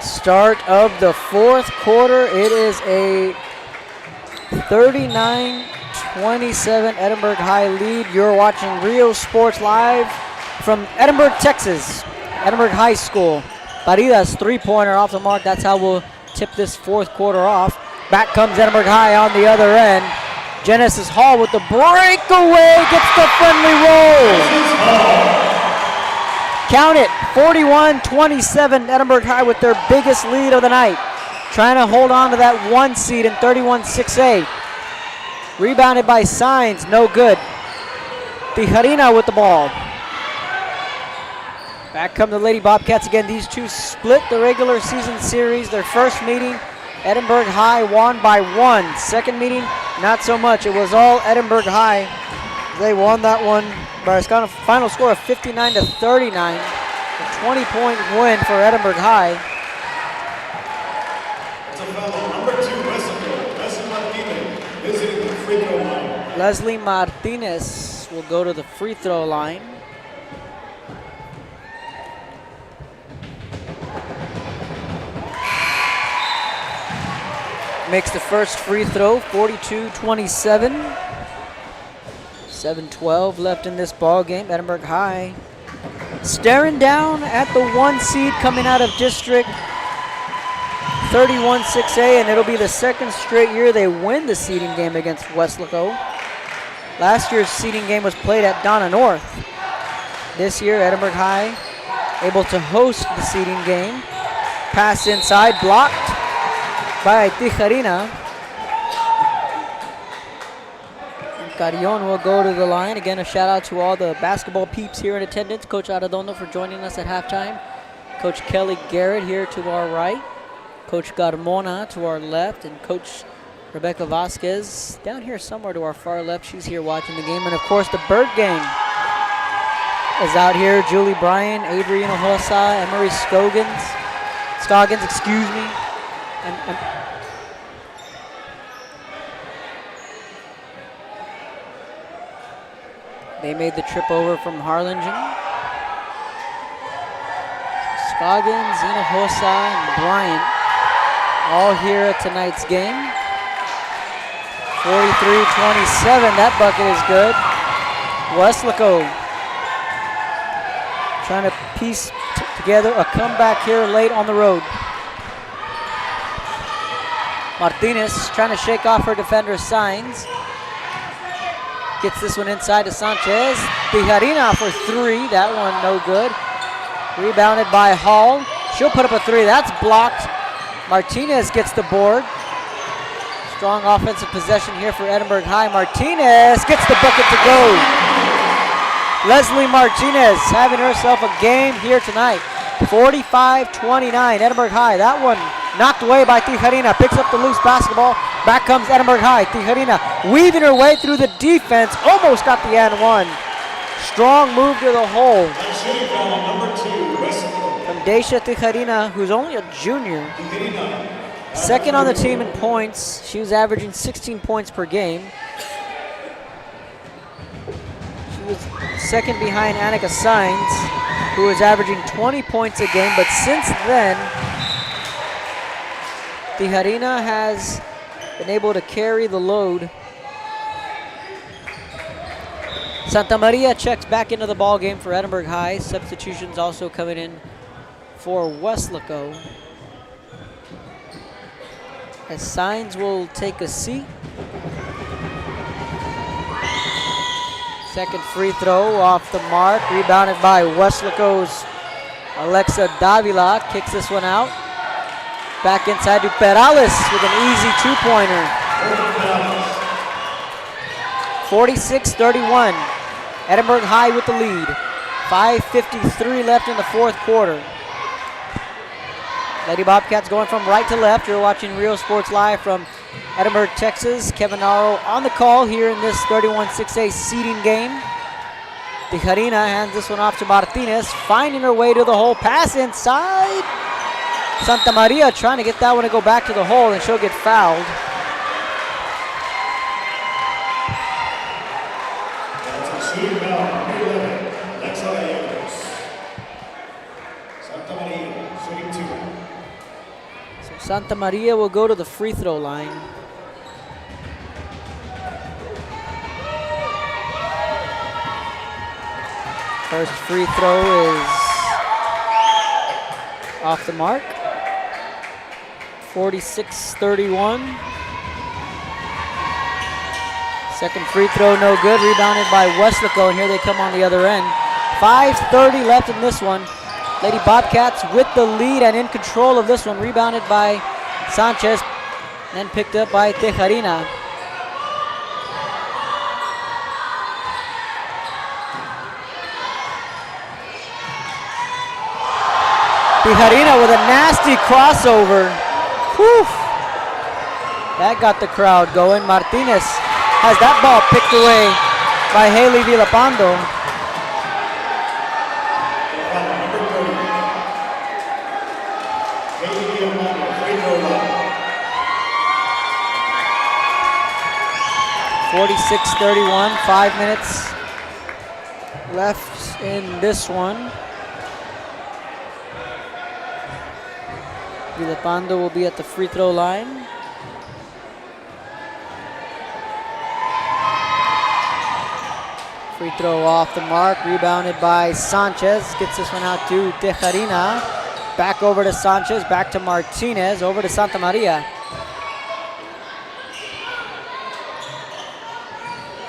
Start of the fourth quarter. It is a 39-27 Edinburg High lead. You're watching Rio Sports Live from Edinburg, Texas. Edinburg High School. Baridas three-pointer off the mark. That's how we'll tip this fourth quarter off. Back comes Edinburg High on the other end. Genesis Hall with the breakaway, gets the friendly roll. Count it, 41-27, Edinburg High with their biggest lead of the night. Trying to hold on to that 1 seed in 31-6A. Rebounded by Signs, no good. Tijarina with the ball. Back come the Lady Bobcats again. These two split the regular season series. Their first meeting, Edinburg High won by 1. Second meeting, not so much. It was all Edinburg High. They won that one by a final score of 59-39. A 20-point win for Edinburg High. Number 2, Leslie Martinez, visiting the free throw line. Leslie Martinez will go to the free throw line. Makes the first free throw, 42-27. 7:12 left in this ball game. Edinburg High staring down at the 1 seed coming out of District 31-6A, and it'll be the second straight year they win the seeding game against Weslaco. Last year's seeding game was played at Donna North. This year, Edinburg High able to host the seeding game. Pass inside, blocked by Tijarina. Carrion will go to the line. Again, a shout out to all the basketball peeps here in attendance. Coach Arredondo for joining us at halftime. Coach Kelly Garrett here to our right. Coach Garmona to our left. And Coach Rebecca Vasquez down here somewhere to our far left. She's here watching the game. And of course, the Bird Gang is out here. Julie Bryan, Adriana Hossa, Emery Scoggins, excuse me. And they made the trip over from Harlingen. Scoggins, Hinojosa, and Bryant all here at tonight's game. 43-27, that bucket is good. Weslaco trying to piece together a comeback here late on the road. Martinez trying to shake off her defender Signs. Gets this one inside to Sanchez. Tijarina for 3. That one no good. Rebounded by Hall. She'll put up a 3. That's blocked. Martinez gets the board. Strong offensive possession here for Edinburg High. Martinez gets the bucket to go. Leslie Martinez having herself a game here tonight. 45-29, Edinburg High. That one knocked away by Tijarina. Picks up the loose basketball. Back comes Edinburg High. Tijarina weaving her way through the defense. Almost got the and one. Strong move to the hole. Shooting foul on number 2, Weslaco. From Daisha Tijarina, who's only a junior. Second on the team in points. She was averaging 16 points per game. She was second behind Annika Sainz, who was averaging 20 points a game. But since then, Tijarina has been able to carry the load. Santa Maria checks back into the ball game for Edinburg High. Substitutions also coming in for Weslaco. As Signs will take a seat. Second free throw off the mark. Rebounded by Weslaco's Alexa Davila. Kicks this one out. Back inside to Perales with an easy two-pointer. 46-31. Edinburg High with the lead. 5:53 left in the fourth quarter. Lady Bobcats going from right to left. You're watching Rio Sports Live from Edinburg, Texas. Kevin Naro on the call here in this 31-6A seeding game. Tijarina hands this one off to Martinez, finding her way to the hole. Pass inside. Santa Maria trying to get that one to go back to the hole, and she'll get fouled. Shooting foul, number 11, Alexa Gallegos. Santa Maria, shooting 2. So Santa Maria will go to the free throw line. First free throw is off the mark. 46-31. Second free throw, no good. Rebounded by Weslaco, and here they come on the other end. 5:30 left in this one. Lady Bobcats with the lead and in control of this one. Rebounded by Sanchez, then picked up by Tijarina. Tijarina with a nasty crossover. Whew. That got the crowd going. Martinez has that ball picked away by Haley Villapando. Number 30. Haley Villapando, free throw line. 46-31, 5 minutes left in this one. Villapando will be at the free throw line. Free throw off the mark, rebounded by Sanchez. Gets this one out to Tijarina. Back over to Sanchez, back to Martinez, over to Santa Maria.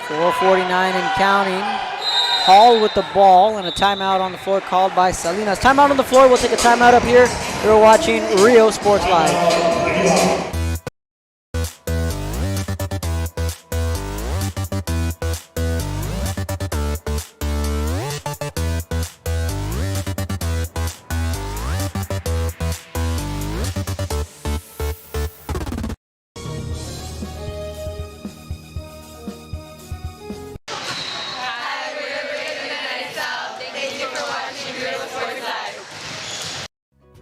4:49 and counting. Hall with the ball, and a timeout on the floor called by Salinas. Timeout on the floor. We'll take a timeout up here. You're watching Rio Sports Live.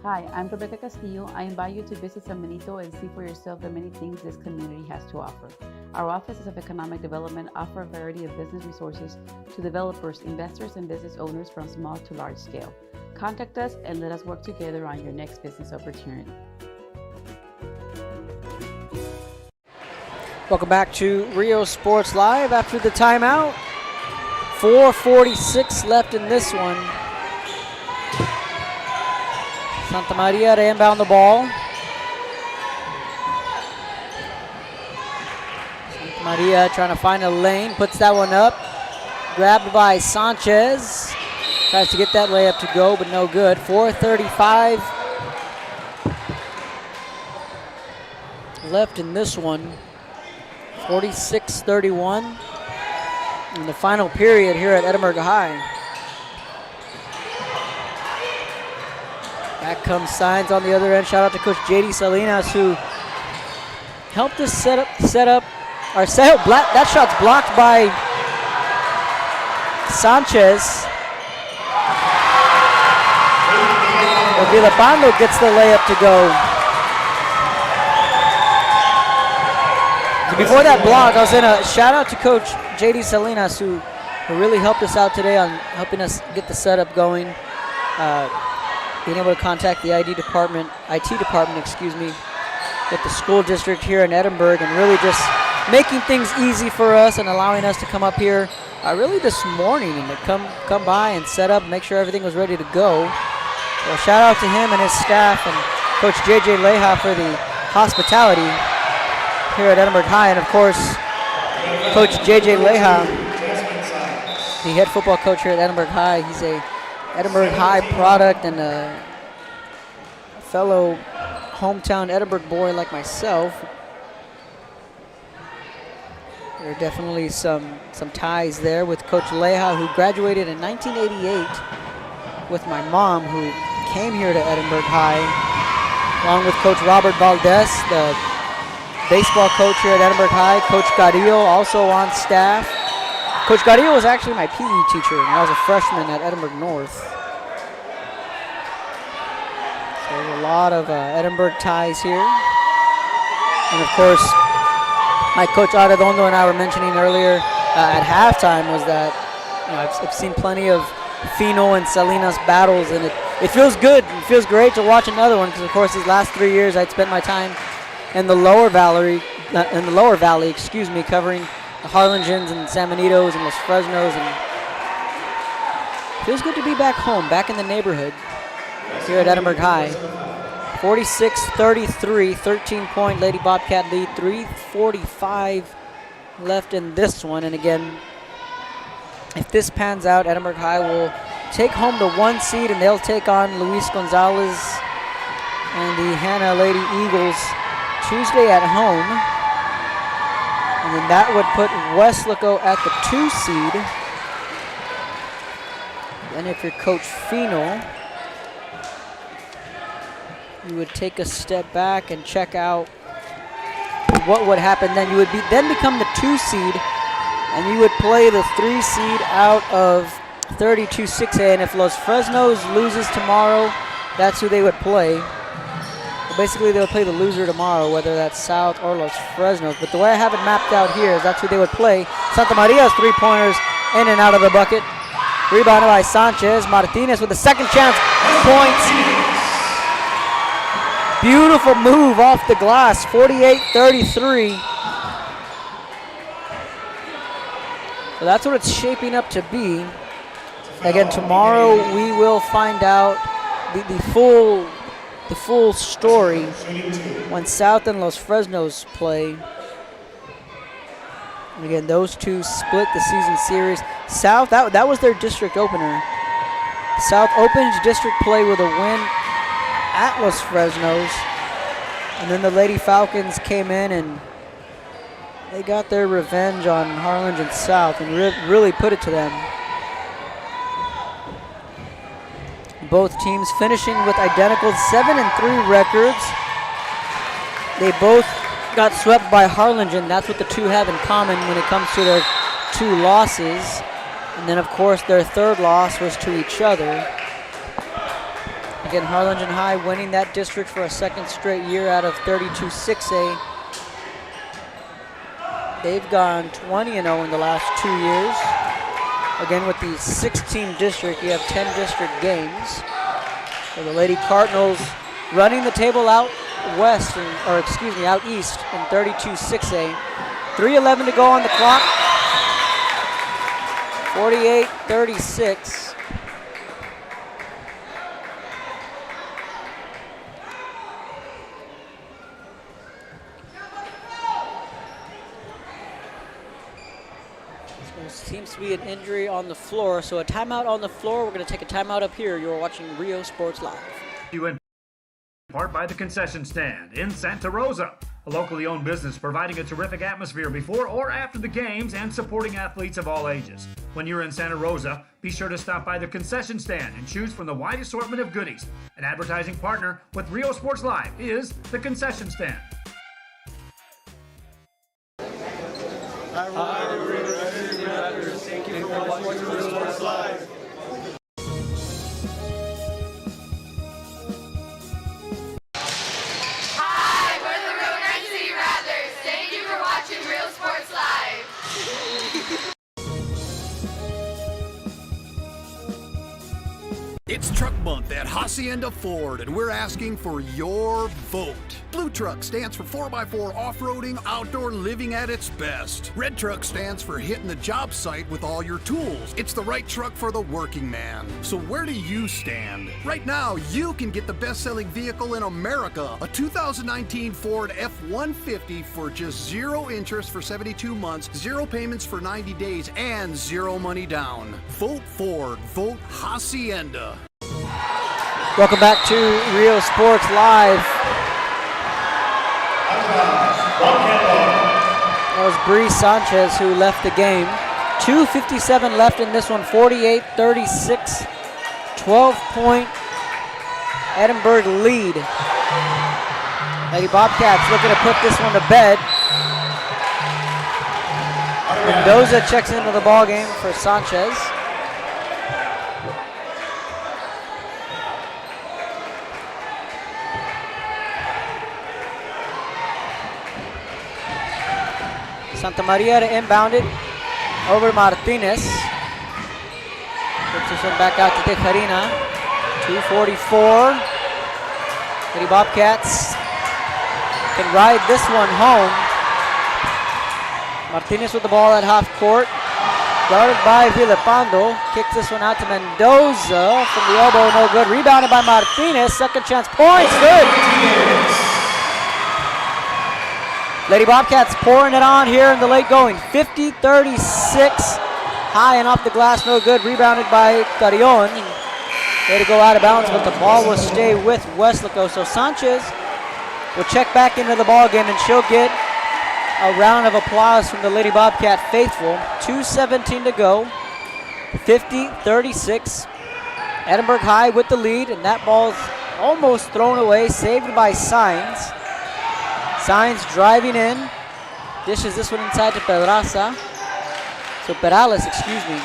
Hi, I'm Rebecca Castillo. I invite you to visit San Benito and see for yourself the many things this community has to offer. Our offices of economic development offer a variety of business resources to developers, investors, and business owners from small to large scale. Contact us and let us work together on your next business opportunity. Welcome back to Rio Sports Live after the timeout. 4:46 left in this one. Santa Maria to inbound the ball. Santa Maria trying to find a lane, puts that one up. Grabbed by Sanchez. Tries to get that layup to go, but no good. 4:35 left in this one. 46-31 in the final period here at Edinburg High. Back comes Signs on the other end. Shout out to Coach JD Salinas, who helped us set up. That shot's blocked by Sanchez. But Villalpando gets the layup to go. So before that block, I was in a shout out to Coach JD Salinas who really helped us out today on helping us get the setup going. Being able to contact the IT department, with the school district here in Edinburgh, and really just making things easy for us and allowing us to come up here really this morning and to come by and set up, make sure everything was ready to go. So shout out to him and his staff and Coach JJ Leja for the hospitality here at Edinburgh High, and of course Coach JJ Leja, the head football coach here at Edinburgh High. He's a Edinburgh High product and a fellow hometown Edinburgh boy like myself. There are definitely some ties there with Coach Leja, who graduated in 1988 with my mom, who came here to Edinburgh High, along with Coach Robert Valdez, the baseball coach here at Edinburgh High. Coach Garillo also on staff. Coach Garillo was actually my PE teacher when I was a freshman at Edinburgh North. So there's a lot of Edinburgh ties here. And of course, like Coach Arredondo and I were mentioning earlier at halftime, was that I've seen plenty of Fino and Salinas battles, and it feels good. It feels great to watch another one, because of course these last 3 years I'd spent my time in the lower valley, covering the Harlingen and San Benitos and Los Fresnos, and it feels good to be back home, back in the neighborhood here at Edinburgh High. 46-33, 13-point Lady Bobcat lead, 3:45 left in this one, and again, if this pans out, Edinburgh High will take home the 1 seed, and they'll take on Luis Gonzalez and the Hannah Lady Eagles Tuesday at home. And then that would put Weslaco at the 2 seed. Then if you're Coach Fino, you would take a step back and check out what would happen. Then you would become the 2 seed, and you would play the 3 seed out of 32-6A. And if Los Fresnos loses tomorrow, that's who they would play. Well, basically, they would play the loser tomorrow, whether that's South or Los Fresnos. But the way I have it mapped out here is that's who they would play. Santa Maria's 3-pointers in and out of the bucket. Rebounded by Sanchez. Martinez with a second chance points. Beautiful move off the glass, 48-33. So that's what it's shaping up to be. Again, tomorrow we will find out the full story when South and Los Fresnos play. And again, those two split the season series. South, that was their district opener. South opens district play with a win at Los Fresnos, and then the Lady Falcons came in and they got their revenge on Harlingen South and really put it to them. Both teams finishing with identical 7-3 records. They both got swept by Harlingen. That's what the two have in common when it comes to their 2 losses. And then, of course, their 3rd loss was to each other. Again, Harlingen High winning that district for a 2nd straight year out of 32-6A. They've gone 20-0 in the last 2 years. Again, with the 16 district, you have 10 district games. So the Lady Cardinals running the table out east in 32-6A. 3:11 to go on the clock. 48-36. Seems to be an injury on the floor, so a timeout on the floor. We're going to take a timeout up here. You're watching Rio Sports Live. You in part by the Concession Stand in Santa Rosa, a locally owned business providing a terrific atmosphere before or after the games and supporting athletes of all ages. When you're in Santa Rosa, be sure to stop by the Concession Stand and choose from the wide assortment of goodies. An advertising partner with Rio Sports Live is the Concession Stand. Hi, we're the Varsity Raptors. Thank you for watching Real Sports Live. Hi, we're the Real Varsity Raptors. Thank you for watching Real Sports Live. It's Truck Month at Hacienda Ford, and we're asking for your vote. Blue Truck stands for 4x4 off-roading, outdoor living at its best. Red Truck stands for hitting the job site with all your tools. It's the right truck for the working man. So where do you stand? Right now, you can get the best-selling vehicle in America, a 2019 Ford F-150 for just 0 interest for 72 months, 0 payments for 90 days, and 0 money down. Vote Ford. Vote Hacienda. Welcome back to Real Sports Live. That was Bree Sanchez who left the game. 2:57 left in this one, 48-36. 12-point Edinburg lead. Lady Bobcats looking to put this one to bed. Mendoza checks into the ball game for Sanchez. Santa Maria to inbound it over Martinez. Puts this one back out to Tejarina. 2:44. Lady Bobcats can ride this one home. Martinez with the ball at half court. Guarded by Villalpando. Kicks this one out to Mendoza from the elbow, no good. Rebounded by Martinez. Second chance points, good. Lady Bobcats pouring it on here in the late going. 50-36. High and off the glass, no good. Rebounded by Carrion. Way to go out of bounds, but the ball will stay with Weslaco. So Sanchez will check back into the ball game, and she'll get a round of applause from the Lady Bobcat faithful. 2:17 to go. 50-36. Edinburg High with the lead, and that ball's almost thrown away, saved by Sainz. Sainz driving in, dishes this one inside to Peralez, excuse me.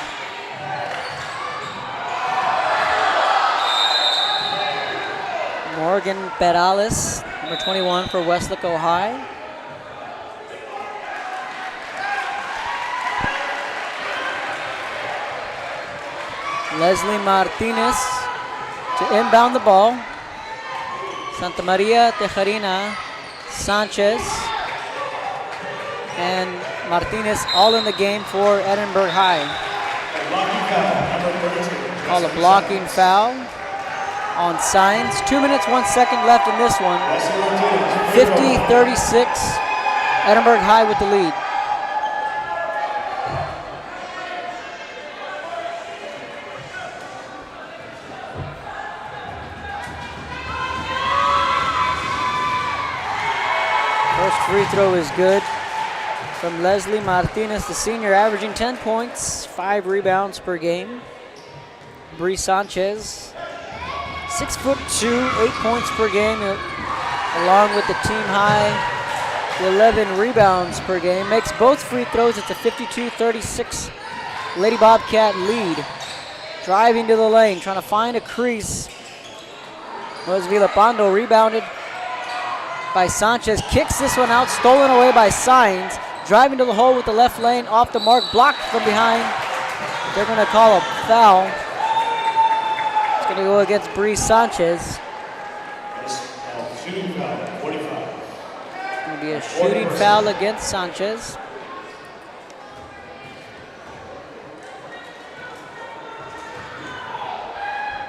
Morgan Peralez, number 21 for Weslaco High. Leslie Martinez to inbound the ball. Santa Maria, Tejarina, Sanchez, and Martinez all in the game for Edinburg High. Call a blocking foul on Sainz. 2 minutes, 1 second left in this one. 50-36, Edinburg High with the lead. First free throw is good from Leslie Martinez, the senior, averaging 10 points, 5 rebounds per game. Bree Sanchez, 6'2", 8 points per game, along with the team high 11 rebounds per game. Makes both free throws. It's a 52-36 Lady Bobcat lead. Driving to the lane, trying to find a crease. Was Villalpando, rebounded by Sanchez, kicks this one out, stolen away by Sainz. Driving to the hole with the left lane, off the mark, blocked from behind. They're going to call a foul. It's going to go against Bree Sanchez. Shooting foul, 45. Going to be a shooting foul against Sanchez.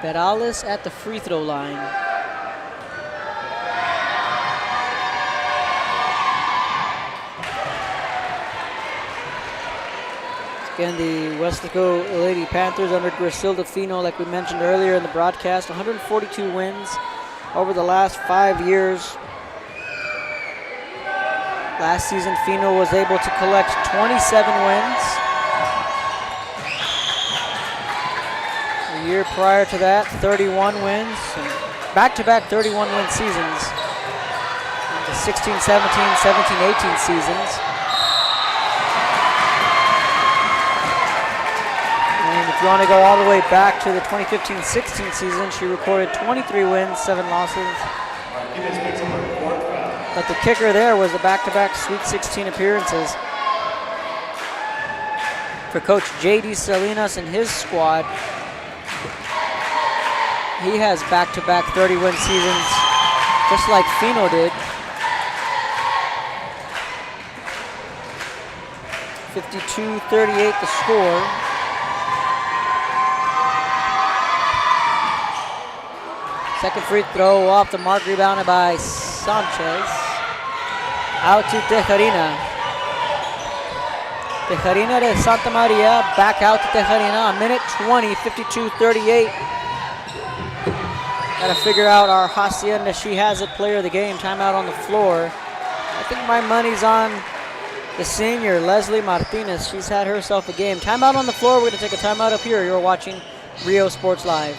Peralez at the free throw line. Again, the Weslaco Lady Panthers under Griselda Fino, like we mentioned earlier in the broadcast, 142 wins over the last 5 years. Last season, Fino was able to collect 27 wins. The year prior to that, 31 wins, and back-to-back 31-win seasons. The 16-17, 17-18 seasons. you want to go all the way back to the 2015-16 season, she recorded 23 wins, 7 losses. But the kicker there was the back-to-back Sweet 16 appearances for Coach J.D. Salinas and his squad. He has back-to-back 30-win seasons, just like Fino did. 52-38 the score. Second free throw off the mark, rebounded by Sanchez. Out to Tejarina. Tejarina to Santa Maria, back out to Tejarina. A minute 20, 52-38. Got to figure out our Hacienda She Has It player of the game. Timeout on the floor. I think my money's on the senior, Leslie Martinez. She's had herself a game. Timeout on the floor. We're going to take a timeout up here. You're watching Rio Sports Live.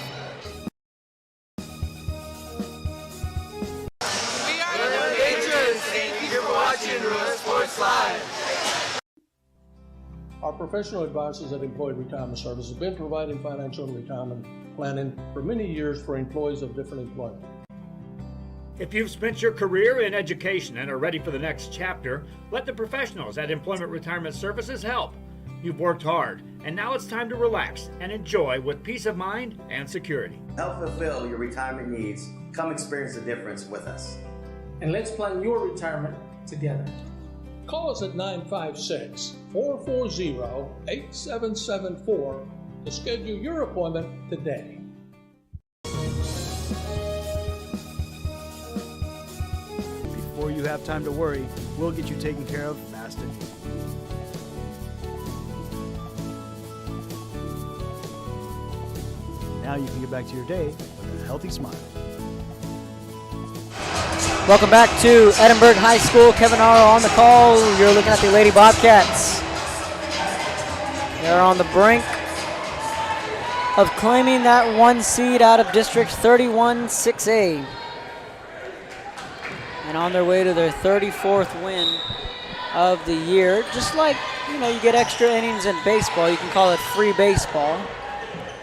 Our professional advisors at Employee Retirement Services have been providing financial and retirement planning for many years for employees of different employment. If you've spent your career in education and are ready for the next chapter, let the professionals at Employment Retirement Services help. You've worked hard, and now it's time to relax and enjoy with peace of mind and security. Help fulfill your retirement needs. Come experience the difference with us. And let's plan your retirement together. Call us at 956-440-8774 to schedule your appointment today. Before you have time to worry, we'll get you taken care of fast and easy. Now you can get back to your day with a healthy smile. Welcome back to Edinburg High School. Kevin Arrow on the call. You're looking at the Lady Bobcats. They're on the brink of claiming that 1 seed out of District 31 6A. And on their way to their 34th win of the year. Just like, you know, you get extra innings in baseball, you can call it free baseball.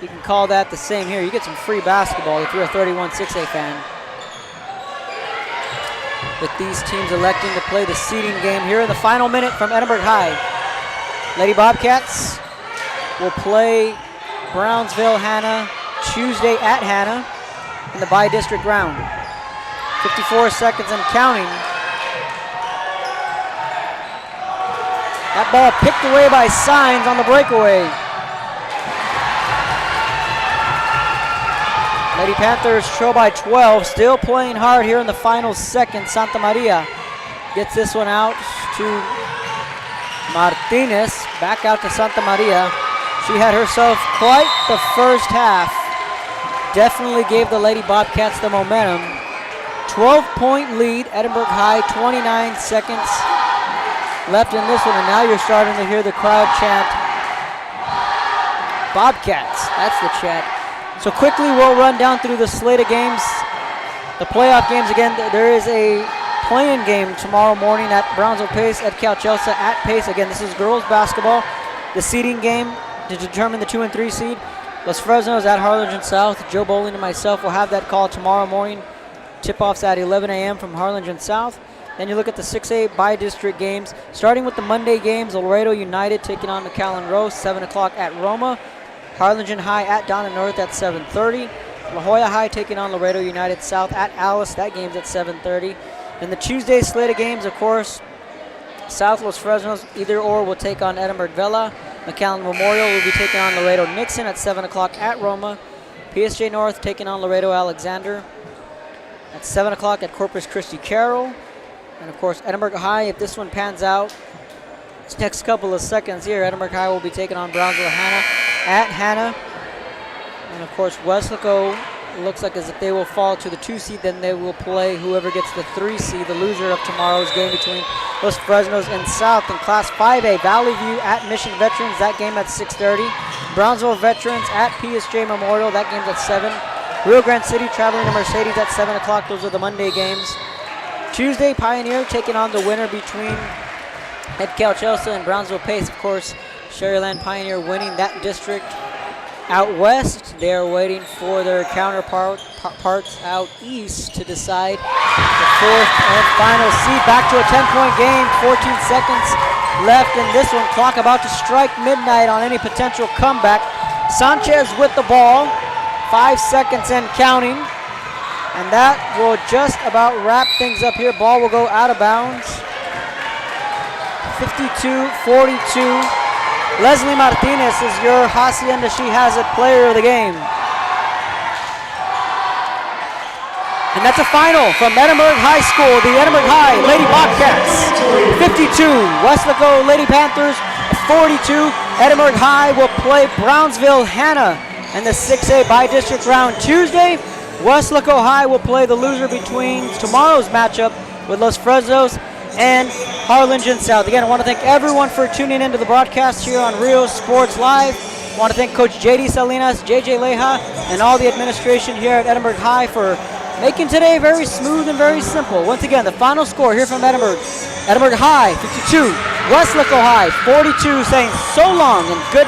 You can call that the same here. You get some free basketball if you're a 31 6A fan. With these teams electing to play the seeding game here in the final minute from Edinburg High. Lady Bobcats will play Brownsville Hannah Tuesday at Hannah in the bi-district round. 54 seconds and counting. That ball picked away by Signs on the breakaway. Lady Panthers trail by 12, still playing hard here in the final second. Santa Maria gets this one out to Martinez, back out to Santa Maria. She had herself quite the first half. Definitely gave the Lady Bobcats the momentum. 12-point lead, Edinburg High, 29 seconds left in this one, and now you're starting to hear the crowd chant, Bobcats, that's the chant. So quickly we'll run down through the slate of games. The playoff games again, there is a play-in game tomorrow morning at Brownsville Pace, at Cal Chelsea at Pace. Again, this is girls basketball. The seeding game to determine the 2 and 3 seed. Los Fresnos at Harlingen South. Joe Bowling and myself will have that call tomorrow morning. Tip-offs at 11 a.m. from Harlingen South. Then you look at the 6A bi-district games. Starting with the Monday games, Laredo United taking on McAllen Rose, 7 o'clock at Roma. Harlingen High at Donna North at 7:30. La Jolla High taking on Laredo United South at Alice. That game's at 7:30. And the Tuesday slate of games, of course, South Los Fresnos, either or will take on Edinburg Villa. McAllen Memorial will be taking on Laredo Nixon at 7 o'clock at Roma. PSJ North taking on Laredo Alexander at 7 o'clock at Corpus Christi Carroll. And of course, Edinburg High, if this one pans out, this next couple of seconds here, Edinburg High will be taking on Brownsville Hannah at Hannah. And of course, Weslaco looks like as if they will fall to the 2 seed, then they will play whoever gets the 3 seed, the loser of tomorrow's game between Los Fresnos and South. In Class 5A, Valley View at Mission Veterans, that game at 6:30. Brownsville Veterans at PSJ Memorial, that game's at 7. Rio Grande City traveling to Mercedes at 7 o'clock. Those are the Monday games. Tuesday, Pioneer taking on the winner between Ed Cal Chelsea and Brownsville Pace. Of course, Sherryland Pioneer winning that district out west. They're waiting for their counterparts out east to decide the fourth and final seed. Back to a 10-point game, 14 seconds left in this one. Clock about to strike midnight on any potential comeback. Sanchez with the ball, 5 seconds and counting. And that will just about wrap things up here. Ball will go out of bounds. 52-42. Leslie Martinez is your Hacienda She Has It player of the game. And that's a final from Edinburg High School, the Edinburg High Lady Bobcats. 52, Weslaco Lady Panthers. 42, Edinburg High will play Brownsville Hannah in the 6A by-district round Tuesday. Weslaco High will play the loser between tomorrow's matchup with Los Fresnos and Harlingen South. Again, I want to thank everyone for tuning into the broadcast here on Rio Sports Live. I want to thank Coach J.D. Salinas, J.J. Leja, and all the administration here at Edinburg High for making today very smooth and very simple. Once again, the final score here from Edinburg. Edinburg High, 52. Weslaco High, 42, saying so long and good night.